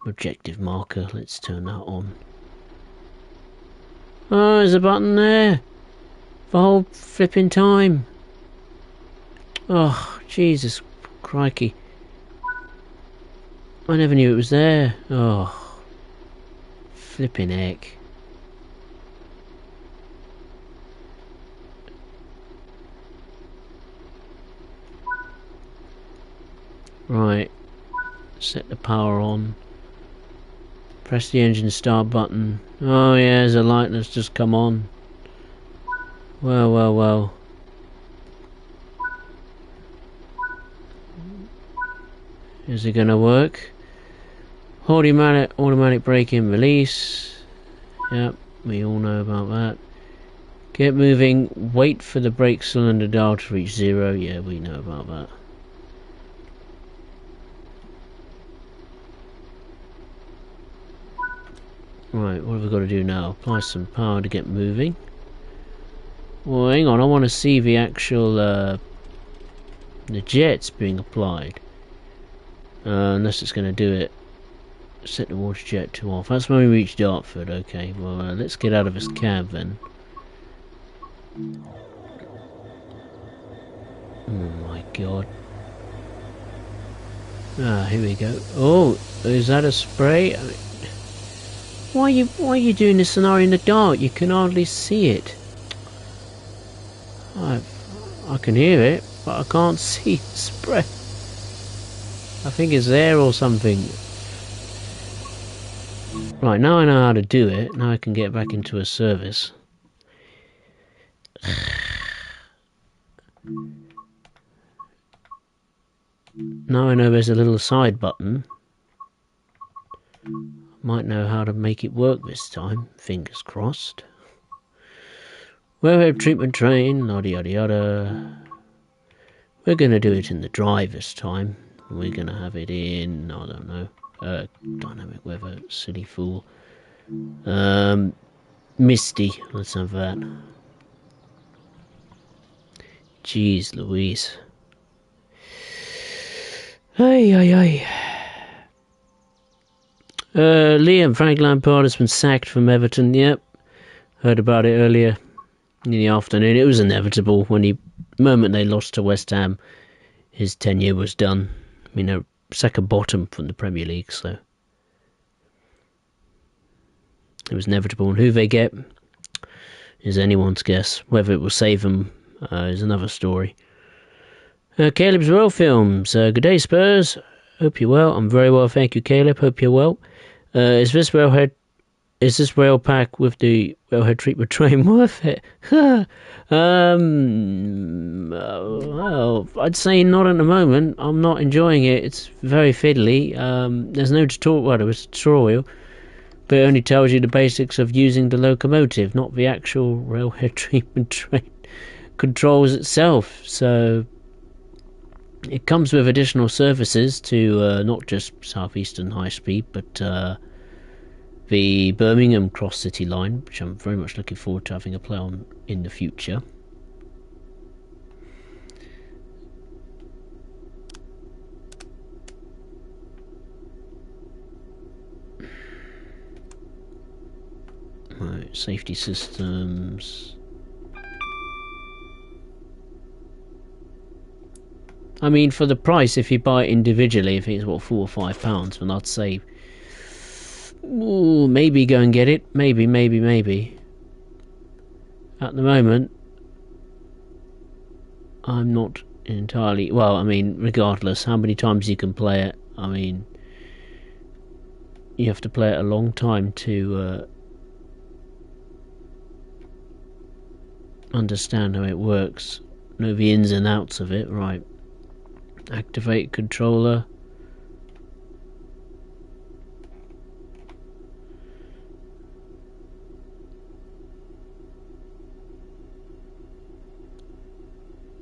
Objective marker. Let's turn that on. Oh, there's a button there. The whole flipping time. Oh, Jesus crikey. I never knew it was there. Oh, flipping heck. Right, set the power on. Press the engine start button. Oh yeah, there's a light that's just come on. Well. Is it gonna work? Automatic braking release. Yep, we all know about that. Get moving, wait for the brake cylinder dial to reach 0. Yeah, we know about that. Right, what have we got to do now? Apply some power to get moving. Well, hang on, I want to see the actual, the jets being applied. Unless it's going to do it. Set the water jet to off. That's when we reach Dartford. Okay, well, let's get out of this cab then. Oh my god. Ah, here we go. Oh, is that a spray? I mean, why are you doing this scenario in the dark? You can hardly see it. I can hear it, but I can't see the spray. I think it's there or something. Right, now I know how to do it. Now I can get back into a service. Now I know there's a little side button. Might know how to make it work this time. Fingers crossed. Wellhead treatment train, yada yada yada. We're going to do it in the drive this time. We're going to have it in, I don't know, dynamic weather, silly fool. Misty, let's have that. Jeez Louise. Ay, ay, ay. Liam, Frank Lampard has been sacked from Everton. Yep. Heard about it earlier in the afternoon. It was inevitable when the moment they lost to West Ham, his tenure was done. I mean, they're second bottom from the Premier League, so it was inevitable. And who they get is anyone's guess. Whether it will save them is another story. Caleb's Royal Films. Good day, Spurs. Hope you're well. I'm very well, thank you, Caleb. Hope you're well. Is this rail pack with the railhead treatment train worth it? Well, I'd say not at the moment. I'm not enjoying it. It's very fiddly. There's no tutorial. Well, there was a tutorial, but it only tells you the basics of using the locomotive, not the actual railhead treatment train controls itself. So it comes with additional services to not just South Eastern High Speed, but the Birmingham Cross City line, which I'm very much looking forward to having a play on in the future. Right, safety systems. I mean, for the price, if you buy it individually, if it's what, £4 or £5, then I'd say, ooh, maybe go and get it. Maybe. At the moment, I'm not entirely. Well, I mean, regardless, how many times you can play it. I mean, you have to play it a long time to understand how it works. Know the ins and outs of it, right? Activate controller.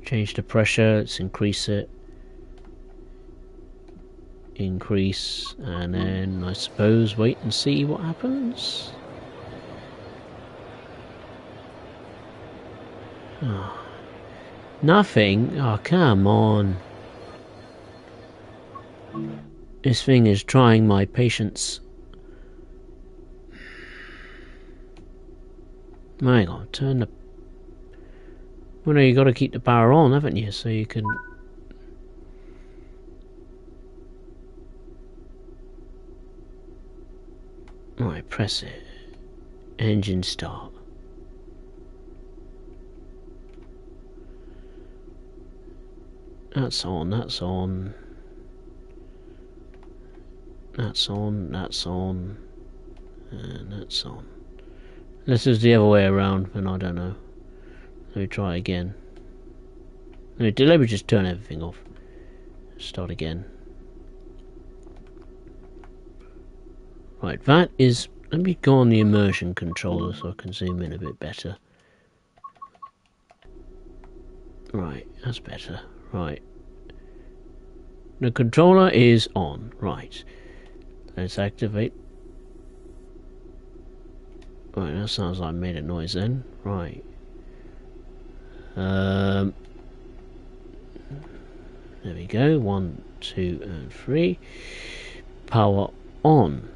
Change the pressure, let's increase it. Increase, and then I suppose wait and see what happens. Oh, nothing? Oh, come on. This thing is trying my patience. Hang on, turn the... Well, no, you got to keep the power on, haven't you? So you can... Right, press it. Engine start. That's on, that's on. That's on, that's on. And that's on. This is the other way around, and I don't know. Let me try again. Let me just turn everything off. Start again. Right, that is... Let me go on the immersion controller so I can zoom in a bit better. Right, that's better. Right. The controller is on. Right. Let's activate. Right, that sounds like I made a noise then. Right. There we go. 1, 2, and 3. Power on.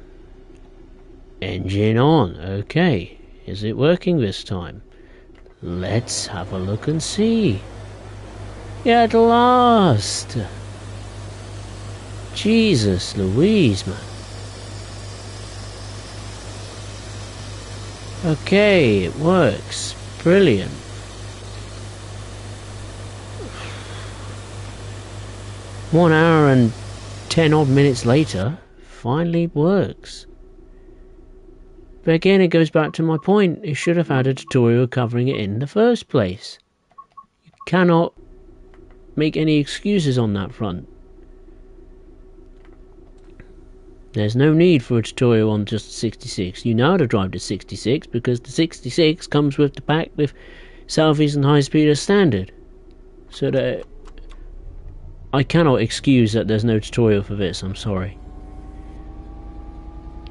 Engine on. Okay. Is it working this time? Let's have a look and see. At last! Jesus Louise, man. Okay, it works. Brilliant. One hour and 10 odd minutes later, finally works. But again, it goes back to my point. It should have had a tutorial covering it in the first place. You cannot make any excuses on that front. There's no need for a tutorial on just 66. You know how to drive the 66 because the 66 comes with the pack with Southeast and High Speed as standard. So that I cannot excuse that there's no tutorial for this, I'm sorry.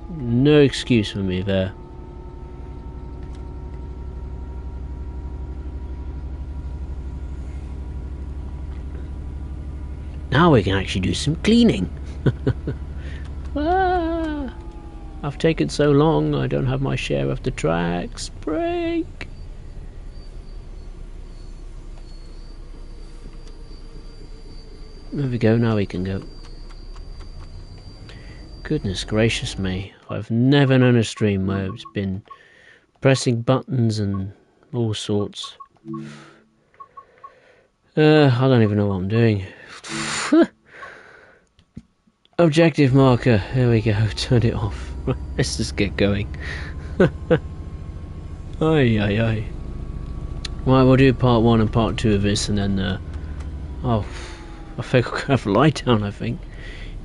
No excuse for me there. Now we can actually do some cleaning. I've taken so long, I don't have my share of the tracks. Break. There we go, now we can go. Goodness gracious me, I've never known a stream where it's been pressing buttons and all sorts. I don't even know what I'm doing. Objective marker, there we go, turn it off. Let's just get going. Ay. Right, we'll do part 1 and part 2 of this and then, I think I'll have a lie down, I think.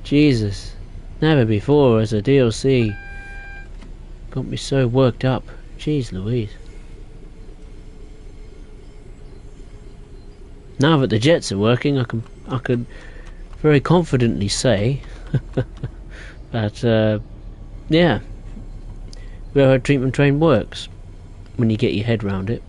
Jesus. Never before as a DLC. Got me so worked up. Jeez Louise. Now that the jets are working, I could very confidently say that, yeah, railhead treatment train works when you get your head round it.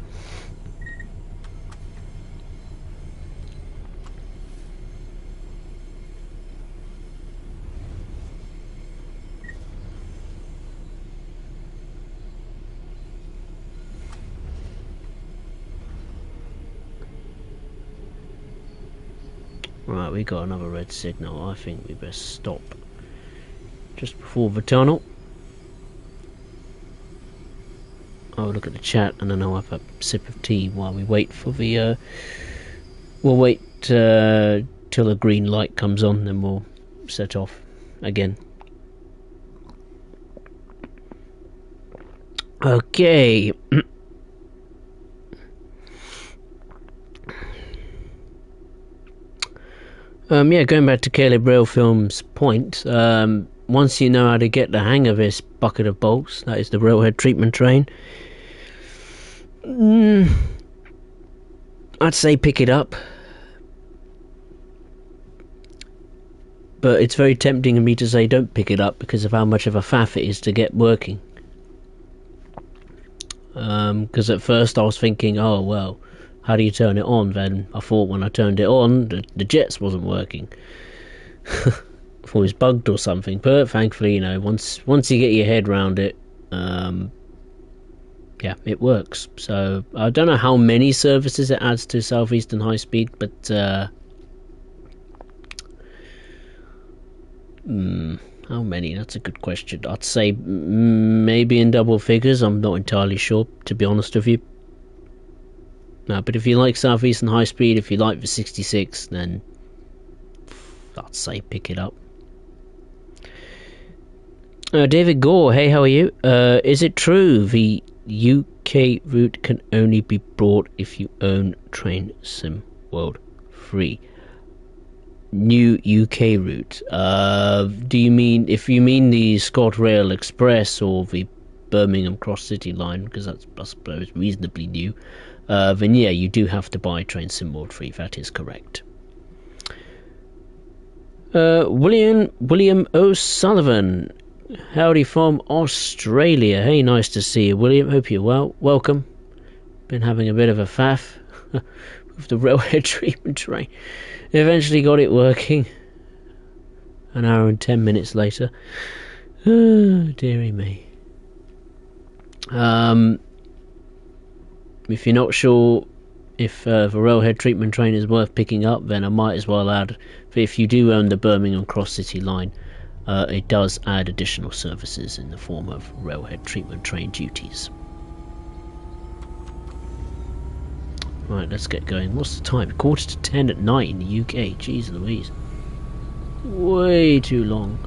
Right, we got another red signal. I think we best stop just before the tunnel. I'll look at the chat and then I'll have a sip of tea while we wait for the we'll wait till the green light comes on, then we'll set off again. Okay. Yeah, going back to Caleb Rail Film's point, once you know how to get the hang of this bucket of bolts, that is the railhead treatment train, I'd say pick it up. But it's very tempting of me to say don't pick it up because of how much of a faff it is to get working. Because at first I was thinking, oh well, how do you turn it on? Then I thought when I turned it on, the jets wasn't working. I thought it was bugged or something. But thankfully, you know, once you get your head round it, yeah, it works. So I don't know how many services it adds to Southeastern High Speed, but how many? That's a good question. I'd say maybe in double figures. I'm not entirely sure, to be honest with you. No, but if you like Southeastern High Speed, if you like the 66, then I'd say pick it up. David Gore, hey, how are you? Is it true the UK route can only be bought if you own Train Sim World 3? New UK route. Do you mean, if you mean the ScotRail Express or the Birmingham Cross City line, because that's, I suppose, reasonably new, then yeah, you do have to buy Train Sim World 3, that is correct. William O'Sullivan, Howdy from Australia. Hey, nice to see you, William. Hope you're well. Welcome. Been having a bit of a faff with the railhead treatment train. Eventually got it working. An hour and 10 minutes later. Oh, dearie me. If you're not sure if the railhead treatment train is worth picking up, then I might as well add, if you do own the Birmingham Cross City line, it does add additional services in the form of railhead treatment train duties. Right, let's get going. What's the time? 10:15 at night in the UK. Jeez Louise. Way too long.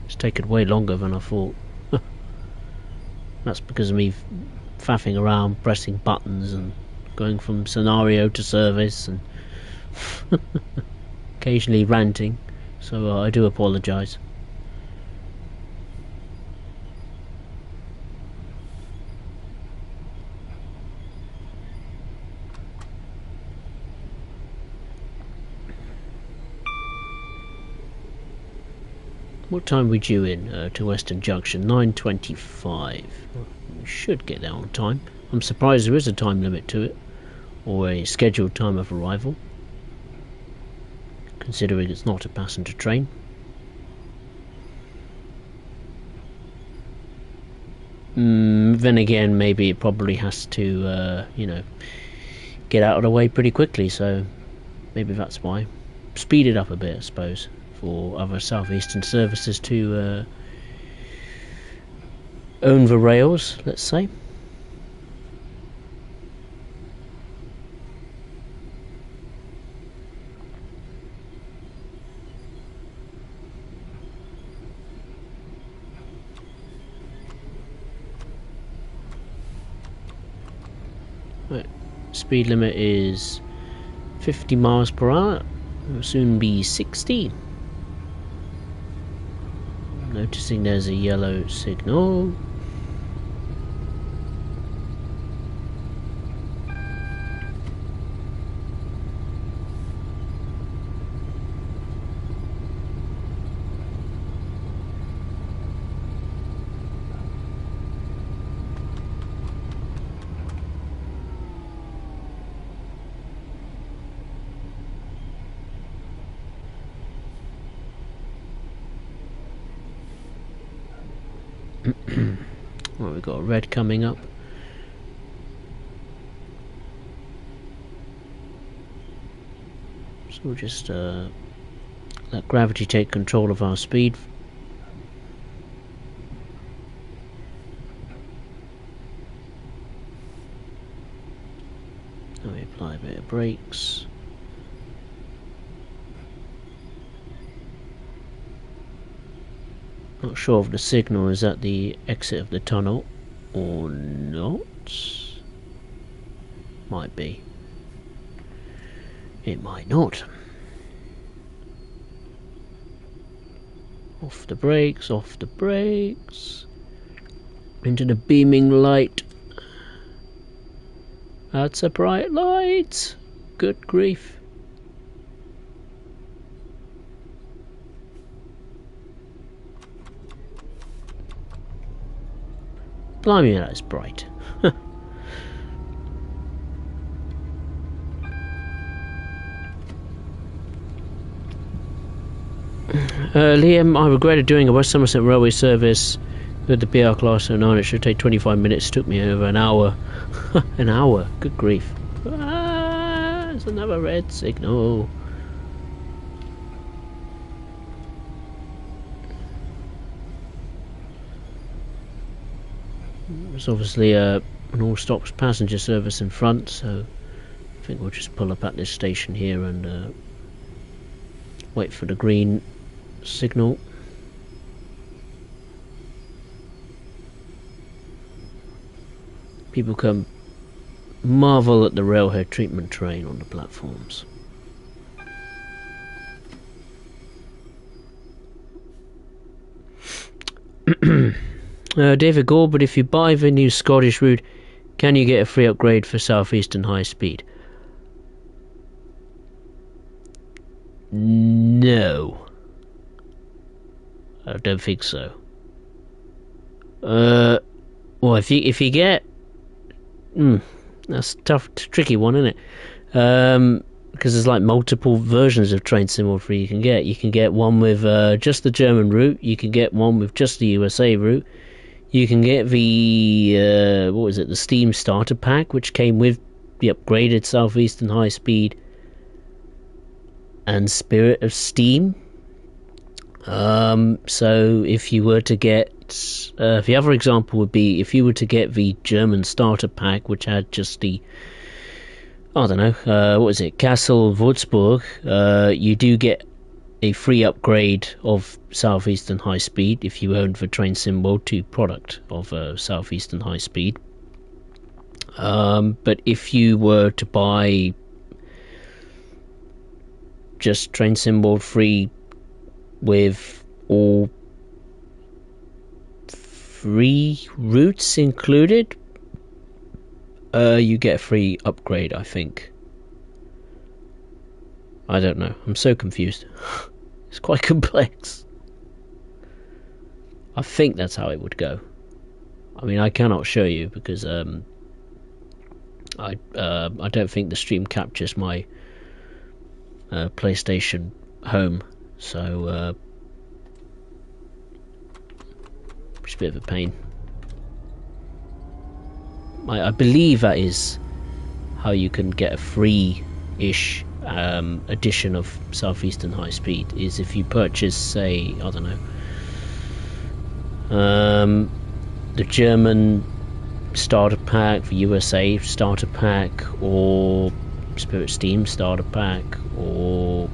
It's taken way longer than I thought. That's because of me faffing around, pressing buttons and going from scenario to service and occasionally ranting, so I do apologise. What time are we due in to Western Junction? 9:25. We should get there on time. I'm surprised there is a time limit to it, or a scheduled time of arrival, considering it's not a passenger train. Then again, maybe it probably has to, get out of the way pretty quickly, so maybe that's why. Speed it up a bit, I suppose, for other southeastern services to own the rails, let's say. Right. Speed limit is 50 miles per hour. It will soon be 60. Noticing there's a yellow signal. Well, we've got a red coming up. So we'll just let gravity take control of our speed. And we apply a bit of brakes. Not sure if the signal is at the exit of the tunnel or not. Might be. It might not. Off the brakes, off the brakes. Into the beaming light. That's a bright light. Good grief. Blimey, that's bright. Liam, I regretted doing a West Somerset Railway service with the PR Class 09. It should take 25 minutes. It took me over an hour. An hour. Good grief. Ah, there's another red signal. There's obviously an all stops passenger service in front, so I think we'll just pull up at this station here and wait for the green signal. People can marvel at the railhead treatment train on the platforms. David Gore, but if you buy the new Scottish route, Can you get a free upgrade for Southeastern High Speed? No. I don't think so. Well, if you get, that's a tough, tricky one, isn't it? Because there's like multiple versions of Train Sim World 3 you can get. You can get one with just the German route. You can get one with just the USA route. You can get the what was it? The Steam Starter Pack, which came with the upgraded Southeastern High Speed and Spirit of Steam. So if you were to get, the other example would be if you were to get the German Starter Pack, which had just the, I don't know, what is it, Castle Würzburg, you do get a free upgrade of Southeastern High Speed if you owned the Train Sim World 2 product of Southeastern High Speed. But if you were to buy just Train Sim World 3 with all 3 routes included, you get a free upgrade, I think. I don't know. I'm so confused. It's quite complex. I think that's how it would go. I mean, I cannot show you because I don't think the stream captures my PlayStation Home, so it's a bit of a pain. I believe that is how you can get a free-ish edition of Southeastern High Speed, is if you purchase, say, I don't know, the German Starter Pack, the USA Starter Pack, or Spirit Steam Starter Pack, or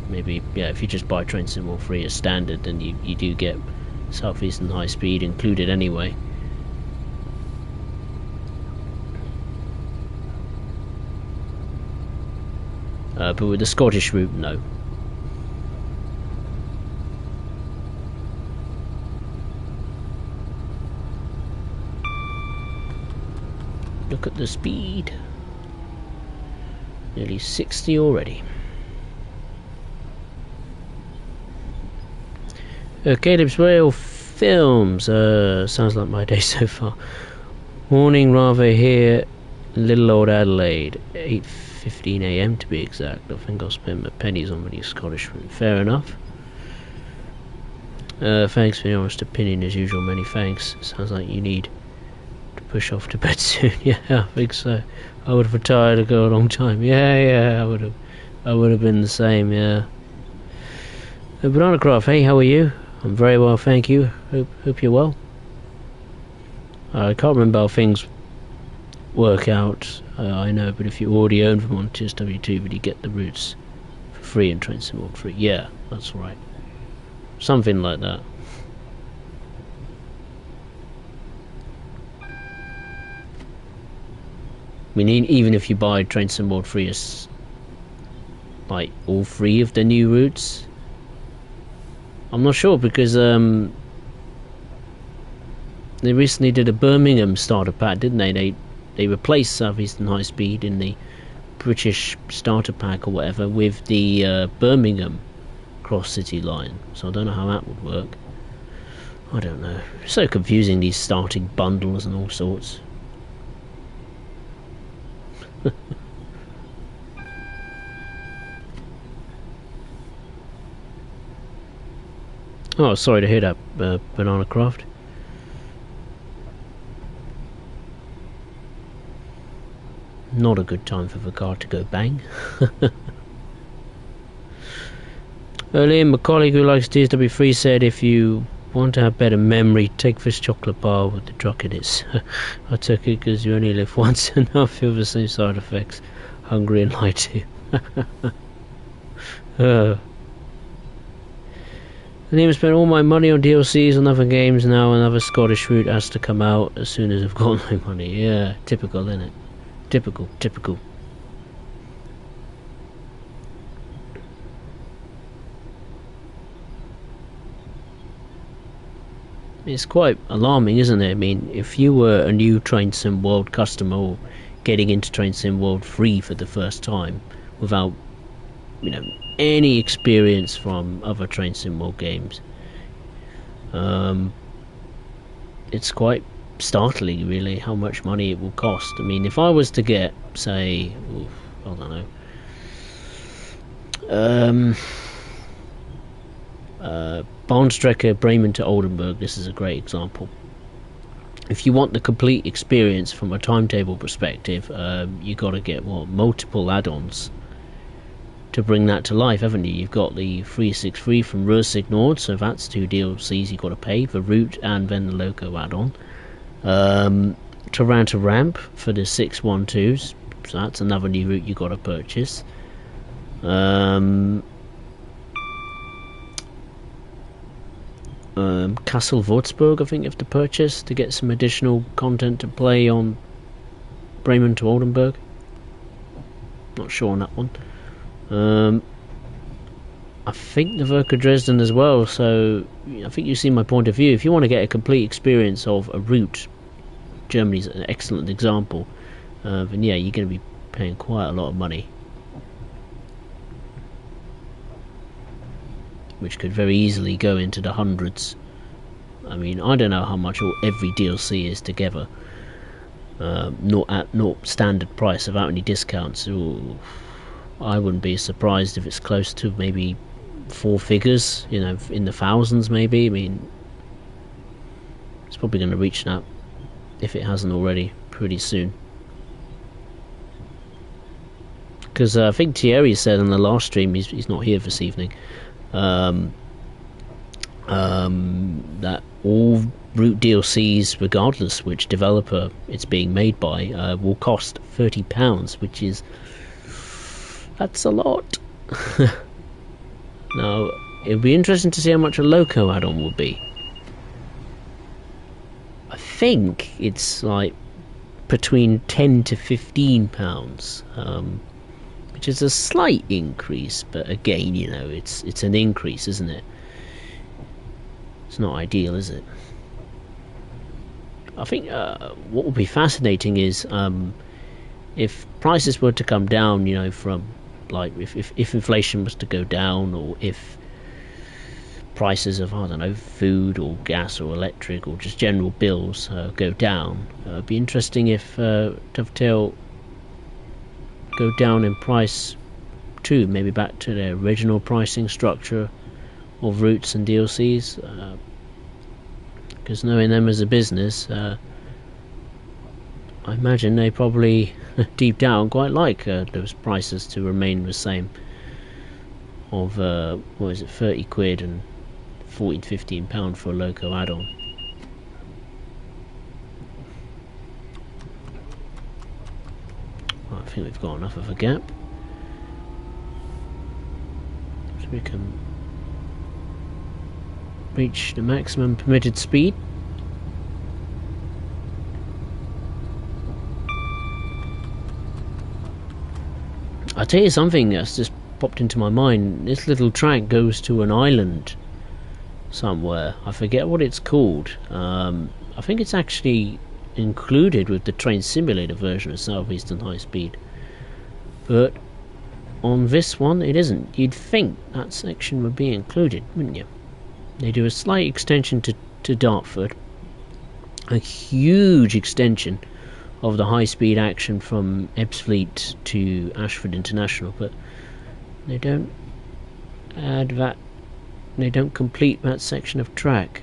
maybe, yeah, if you just buy Train Sim World 3 as standard, then you do get Southeastern High Speed included anyway. But with the Scottish route, no. Look at the speed. Nearly 60 already. Caleb's Rail Films. Sounds like my day so far. Morning rather here, little old Adelaide. 8:15 AM to be exact. I think I'll spend my pennies on the Scottish route. Fair enough. Thanks for your honest opinion as usual. Many thanks. Sounds like you need to push off to bed soon. Yeah, I think so. I would have retired ago a long time. Yeah, I would have been the same. Yeah. Banana Craft, hey, how are you? I'm very well, thank you. Hope you're well. I can't remember how things work out. I know, but if you already own them on TSW2, would you get the routes for free in Train Sim World 3? Yeah, that's right. Something like that. I mean, even if you buy Train Sim World 3 as like all 3 of the new routes, I'm not sure, because they recently did a Birmingham starter pack, didn't they? They replaced Southeastern High Speed in the British starter pack or whatever with the Birmingham cross-city line. So I don't know how that would work. I don't know. It's so confusing, these starting bundles and all sorts. Oh, sorry to hear that, Banana Craft. Not a good time for the car to go bang. Earlier, my colleague who likes DSW3 said if you want to have better memory, take this chocolate bar with the drug in it. I took it because you only live once and I feel the same side effects. Hungry and lied to. I need to spend all my money on DLCs and other games now. Another Scottish route has to come out as soon as I've got my money. Yeah, typical, innit? Typical. It's quite alarming, isn't it? I mean, if you were a new Train Sim World customer or getting into Train Sim World free for the first time without, you know, any experience from other Train Sim World games, it's quite startling, really, how much money it will cost. I mean, if I was to get, say, I don't know, Bahnstrecke Bremen to Oldenburg, this is a great example. If you want the complete experience from a timetable perspective, you got to get multiple add-ons to bring that to life, haven't you? You've got the 363 from Rursig Nord, so that's 2 DLCs you've got to pay, the route and then the loco add-on. Taranta Ramp for the 612s, so that's another new route you've got to purchase. Castle Würzburg, I think you have to purchase to get some additional content to play on Bremen to Oldenburg. Not sure on that one. I think the Werke Dresden as well, so I think you see my point of view. If you want to get a complete experience of a route, Germany's an excellent example, then yeah, you're going to be paying quite a lot of money, which could very easily go into the hundreds. I mean, I don't know how much every DLC is together, not at standard price without any discounts. Ooh, I wouldn't be surprised if it's close to maybe 4 figures, you know, in the thousands maybe. I mean, it's probably going to reach that, if it hasn't already, pretty soon. Because I think Thierry said in the last stream, he's not here this evening, that all route DLCs, regardless which developer it's being made by, will cost £30, which is... that's a lot. Now, it'll be interesting to see how much a loco add-on will be. I think it's like between £10 to £15, which is a slight increase, but again, you know, it's an increase, isn't it? It's not ideal, is it? I think what will be fascinating is if prices were to come down, you know, from like if inflation was to go down, or if prices of, I don't know, food or gas or electric or just general bills go down. It'd be interesting if Dovetail go down in price too, maybe back to their original pricing structure of routes and DLCs, because knowing them as a business, I imagine they probably deep down quite like those prices to remain the same, of what is it, 30 quid and 14 £15 for a loco add-on. I think we've got enough of a gap, so we can reach the maximum permitted speed. I'll tell you something that's just popped into my mind. This little track goes to an island somewhere. I forget what it's called. I think it's actually included with the Train Simulator version of Southeastern High Speed, but on this one it isn't. You'd think that section would be included, wouldn't you? They do a slight extension to Dartford, a huge extension of the high-speed action from Ebbsfleet to Ashford International, but they don't add that, they don't complete that section of track.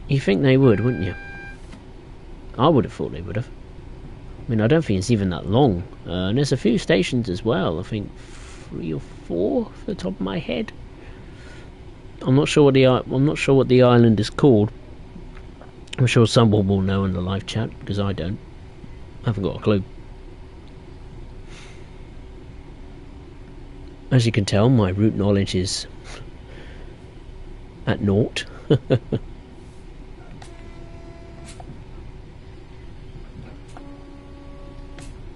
You think they would, wouldn't you? I would have thought they would have. I mean, I don't think it's even that long, and there's a few stations as well. I think 3 or 4 off the top of my head. I'm not sure what the island is called. I'm sure someone will know in the live chat, because I don't. I haven't got a clue. As you can tell, my route knowledge is at naught.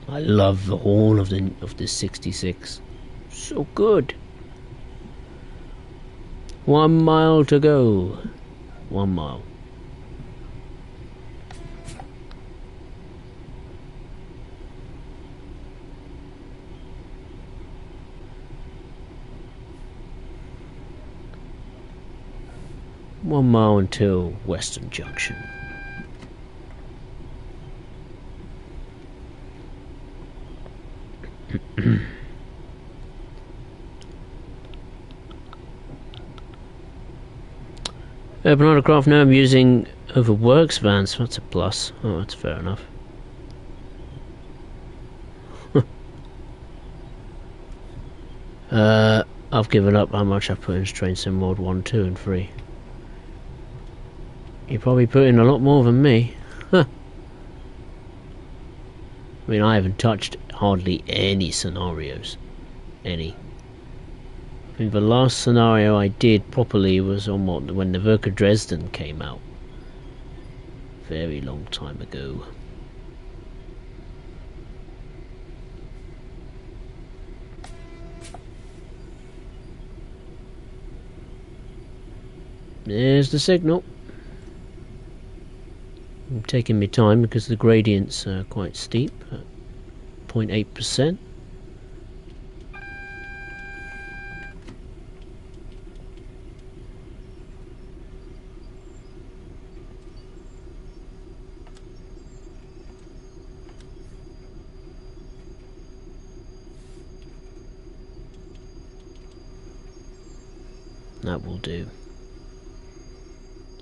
I love the horn of the 66. So good. 1 mile to go. 1 mile. One mile until Western Junction. Urban Autocraft, now I'm using Overworks vans, so that's a plus. Oh, that's fair enough. I've given up how much I've put into Train Sim Mod 1, 2 and 3. You probably put in a lot more than me. I mean, I haven't touched hardly any scenarios. Any. I think the last scenario I did properly was on when the Werke Dresden came out. Very long time ago. There's the signal. I'm taking my time because the gradients are quite steep at 0.8%. That will do.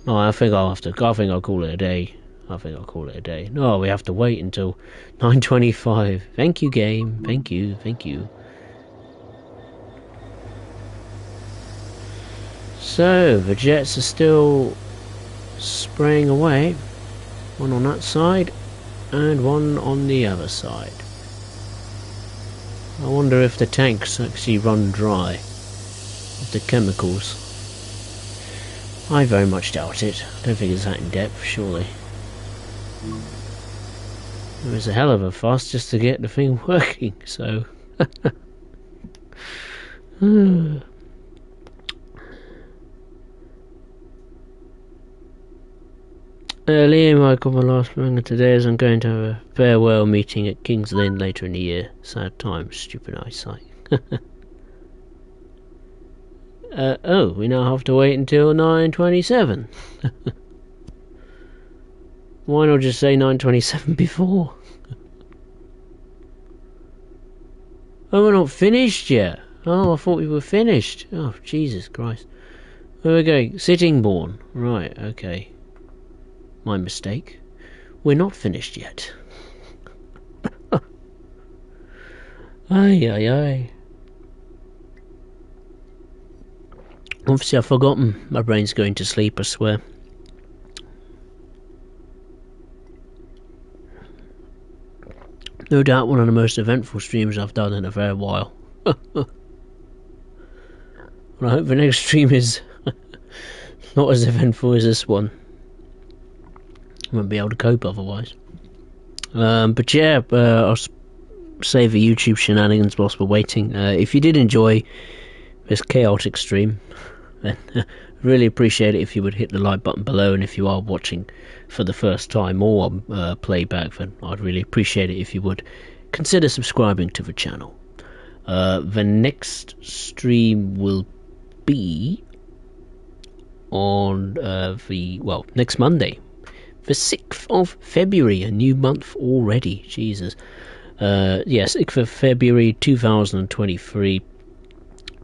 Oh, I think I'll call it a day. No, we have to wait until 9:25. Thank you, game. Thank you. So, the jets are still spraying away. One on that side, and one on the other side. I wonder if the tanks actually run dry of the chemicals. I very much doubt it. I don't think it's that in depth, surely. It was a hell of a fuss just to get the thing working, so... Liam, Michael, my last manga today is I'm going to have a farewell meeting at King's Lynn later in the year. Sad times, stupid eyesight. Oh, we now have to wait until 9:27. Why not just say 9:27 before? Oh, we're not finished yet. Oh, I thought we were finished. Oh, Jesus Christ. Where we going? Sittingbourne. Right, okay. My mistake. We're not finished yet. Aye. Obviously I've forgotten. My brain's going to sleep, I swear. No doubt one of the most eventful streams I've done in a fair while. Well, I hope the next stream is not as eventful as this one. I won't be able to cope otherwise. But yeah, I'll save the YouTube shenanigans whilst we're waiting. If you did enjoy this chaotic stream, then really appreciate it if you would hit the like button below, and if you are watching for the first time or playback, then I'd really appreciate it if you would consider subscribing to the channel. The next stream will be on next Monday, the 6th of February, a new month already, Jesus. 6th of February 2023,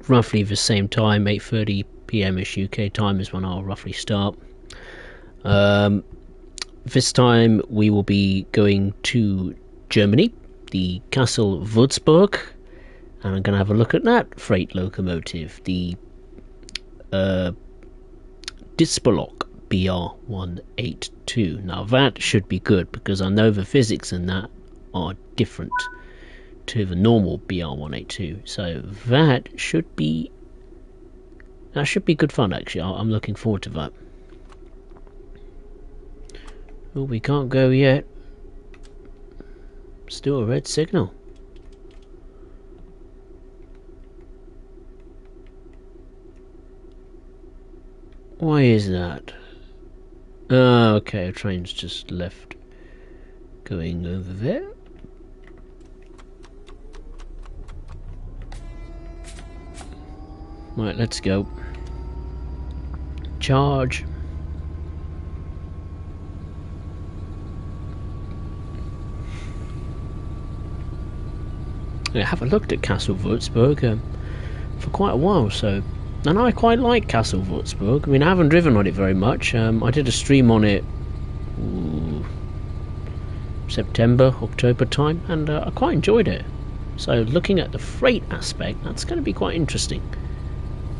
roughly the same time, 8:30 PM-ish UK time is when I'll roughly start. This time we will be going to Germany, the Castle Würzburg, and I'm going to have a look at that freight locomotive, the Dispolok BR-182. Now that should be good, because I know the physics in that are different to the normal BR-182, so that should be good fun. Actually, I'm looking forward to that. Oh, we can't go yet. Still a red signal. Why is that? Oh, okay, a train's just left going over there. Right, let's go. Charge. I haven't looked at Castle Würzburg for quite a while, so... And I quite like Castle Würzburg. I mean, I haven't driven on it very much. I did a stream on it... September, October time, and I quite enjoyed it. So looking at the freight aspect, that's going to be quite interesting.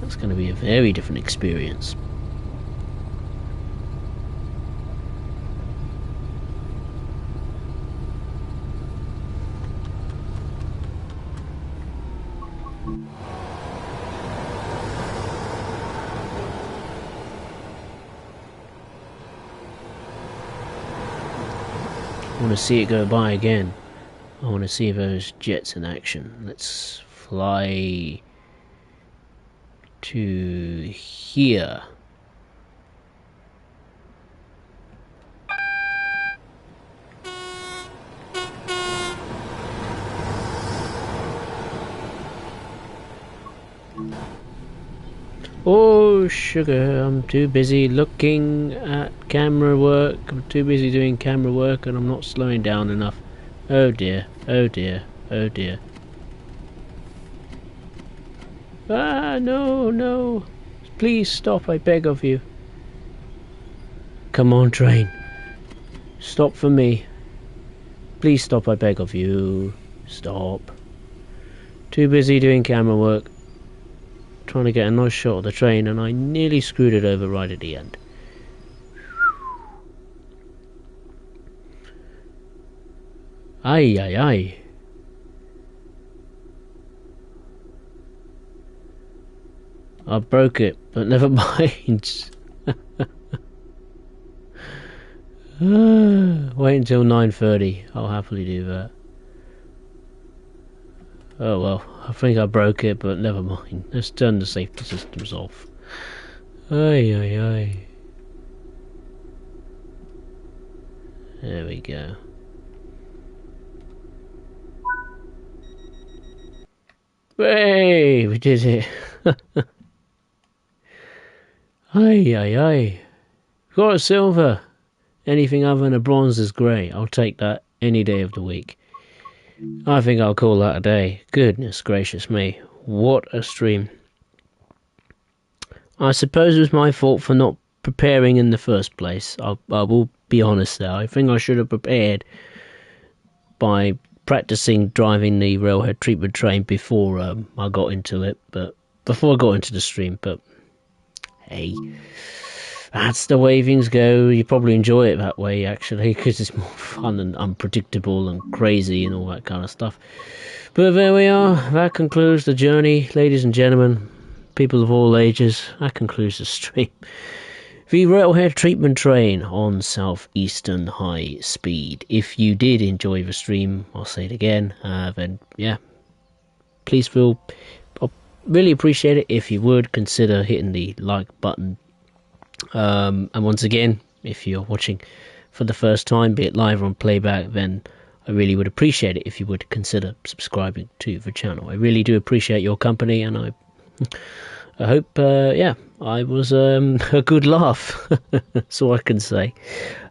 That's going to be a very different experience. I want to see it go by again. I want to see those jets in action. Let's fly to here. Oh, sugar, I'm too busy looking at camera work. I'm too busy doing camera work and I'm not slowing down enough. Oh dear, oh dear, oh dear. Ah, no, no. Please stop, I beg of you. Come on, train. Stop for me. Please stop, I beg of you. Stop. Too busy doing camera work. Trying to get a nice shot of the train, and I nearly screwed it over right at the end. Aye, aye, aye. I broke it, but never mind. Wait until 9:30. I'll happily do that. Oh well, I think I broke it, but never mind. Let's turn the safety systems off. Aye, aye, aye. There we go. Hey, we did it. Aye, aye, aye. Got a silver. Anything other than a bronze is great. I'll take that any day of the week. I think I'll call that a day. Goodness gracious me. What a stream. I suppose it was my fault for not preparing in the first place. I will be honest there. I think I should have prepared by practicing driving the railhead treatment train before I got into it. But before I got into the stream. But hey, that's the way things go. You probably enjoy it that way, actually, because it's more fun and unpredictable and crazy and all that kind of stuff. But there we are. That concludes the journey, ladies and gentlemen, people of all ages. That concludes the stream. The railhead treatment train on Southeastern High Speed. If you did enjoy the stream, I'll say it again, then yeah, please feel... I'll really appreciate it if you would consider hitting the like button. And once again, if you're watching for the first time, be it live or on playback, then I really would appreciate it if you would consider subscribing to the channel. I really do appreciate your company, and I hope, yeah, I was a good laugh. That's all I can say.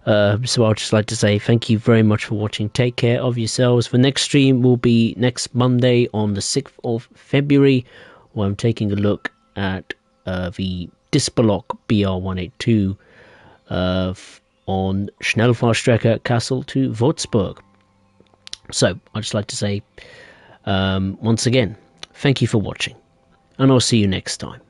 So I'd just like to say thank you very much for watching. Take care of yourselves. The next stream will be next Monday on the 6th of February, where I'm taking a look at the Dispelok BR182 on Schnellfahrstrecke Kassel to Würzburg. So I'd just like to say once again, thank you for watching, and I'll see you next time.